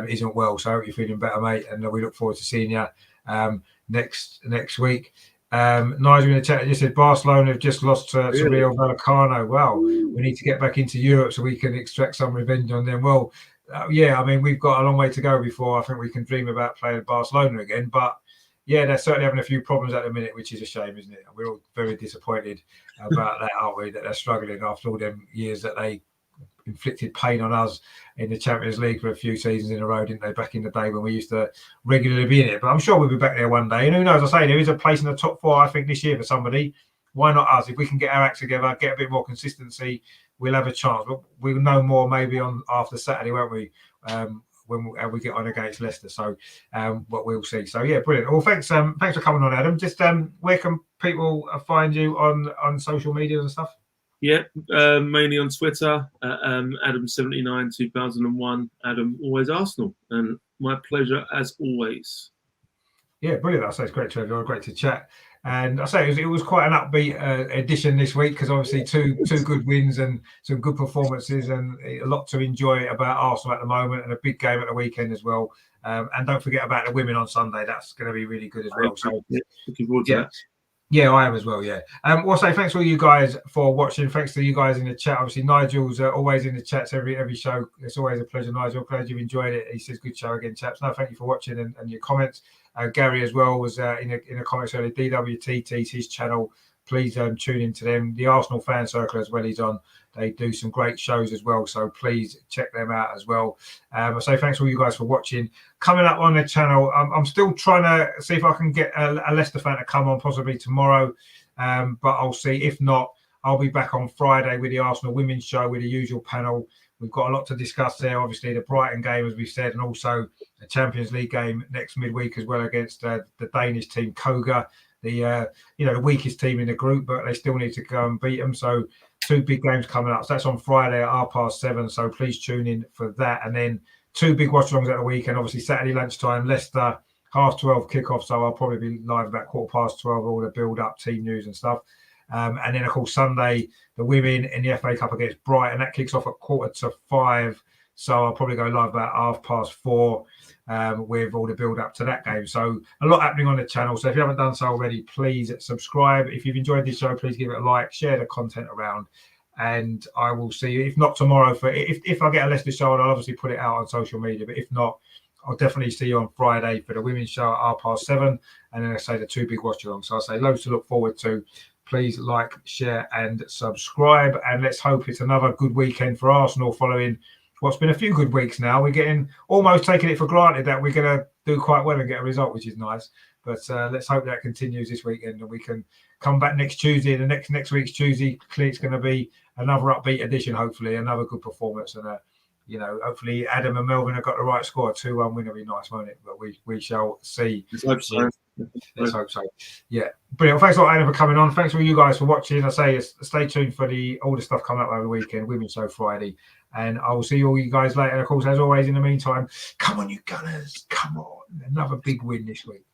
isn't well, so I hope you're feeling better, mate, and we look forward to seeing you next week. Nigel in the chat just said Barcelona have just lost to Real Vallecano. Wow, we need to get back into Europe so we can extract some revenge on them. Well, yeah, I mean, we've got a long way to go before I think we can dream about playing Barcelona again. But yeah, they're certainly having a few problems at the minute, which is a shame, isn't it? We're all very disappointed about that, aren't we? That they're struggling after all them years that they inflicted pain on us in the Champions League for a few seasons in a row, didn't they? Back in the day when we used to regularly be in it. But I'm sure we'll be back there one day. And who knows? I say there is a place in the top 4, I think, this year for somebody. Why not us? If we can get our act together, get a bit more consistency, we'll have a chance. But we'll know more maybe on after Saturday, won't we? When we get on against Leicester. So what we'll see. So yeah, brilliant. Well, thanks for coming on, Adam. Just where can people find you on social media and stuff? Yeah, mainly on Twitter, Adam792001, Adam Always Arsenal, and my pleasure as always. Yeah, brilliant. I say it's great to have you on, great to chat. And I say it was quite an upbeat edition this week because obviously two good wins and some good performances and a lot to enjoy about Arsenal at the moment and a big game at the weekend as well. And don't forget about the women on Sunday. That's going to be really good as well. So looking forward to that. Yeah, I am as well. Yeah. Well, say thanks to all you guys for watching. Thanks to you guys in the chat. Obviously, Nigel's always in the chats every show. It's always a pleasure, Nigel. Glad you enjoyed it. He says, "Good show again, chaps." No, thank you for watching and your comments. Gary as well was in a comments earlier. DWTT's his channel. Please tune into them. The Arsenal fan circle as well. He's on. They do some great shows as well. So please check them out as well. I say thanks to all you guys for watching. Coming up on the channel, I'm still trying to see if I can get a Leicester fan to come on possibly tomorrow. But I'll see. If not, I'll be back on Friday with the Arsenal women's show with the usual panel. We've got a lot to discuss there. Obviously, the Brighton game, as we've said, and also a Champions League game next midweek as well against the Danish team Koga, the weakest team in the group, but they still need to go and beat them. So 2 big games coming up. So that's on Friday at 7:30. So please tune in for that. And then 2 big watch-alongs at the weekend. Obviously, Saturday lunchtime, Leicester, 12:30 kickoff. So I'll probably be live about 12:15, all the build-up, team news and stuff. And then, of course, Sunday, the women in the FA Cup against Brighton. That kicks off at 4:45. So I'll probably go live about 4:30 with all the build-up to that game. So a lot happening on the channel. So if you haven't done so already, please subscribe. If you've enjoyed this show, please give it a like, share the content around. And I will see you, if not tomorrow, if I get a Leicester show, I'll obviously put it out on social media. But if not, I'll definitely see you on Friday for the women's show at 7:30. And then I say the 2 big watch-alongs. So I'll say loads to look forward to. Please like, share, and subscribe. And let's hope it's another good weekend for Arsenal following what's been a few good weeks now. We're getting almost taking it for granted that we're going to do quite well and get a result, which is nice. But let's hope that continues this weekend and we can come back next Tuesday. And the next week's Tuesday, it's going to be another upbeat edition, hopefully, another good performance. And, hopefully Adam and Melvin have got the right score. 2-1 win will be nice, won't it? But we shall see. Let's hope so. Let's hope so. Yeah. Brilliant. Thanks a lot, Adam, for coming on. Thanks for you guys for watching. I say stay tuned for all the stuff coming up over the weekend, Women's Show Friday. And I will see all you guys later. And of course, as always, in the meantime, come on, you Gunners. Come on. Another big win this week.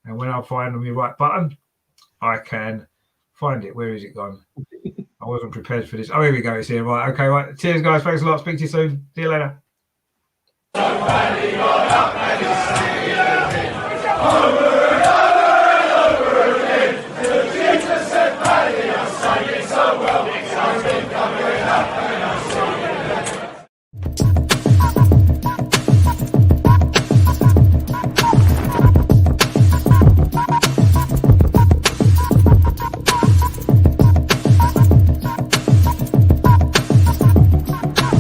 And when I find the right button, I can find it. Where is it gone? I wasn't prepared for this. Oh, here we go. It's here. Right. Okay. Right. Cheers, guys. Thanks a lot. Speak to you soon. See you later.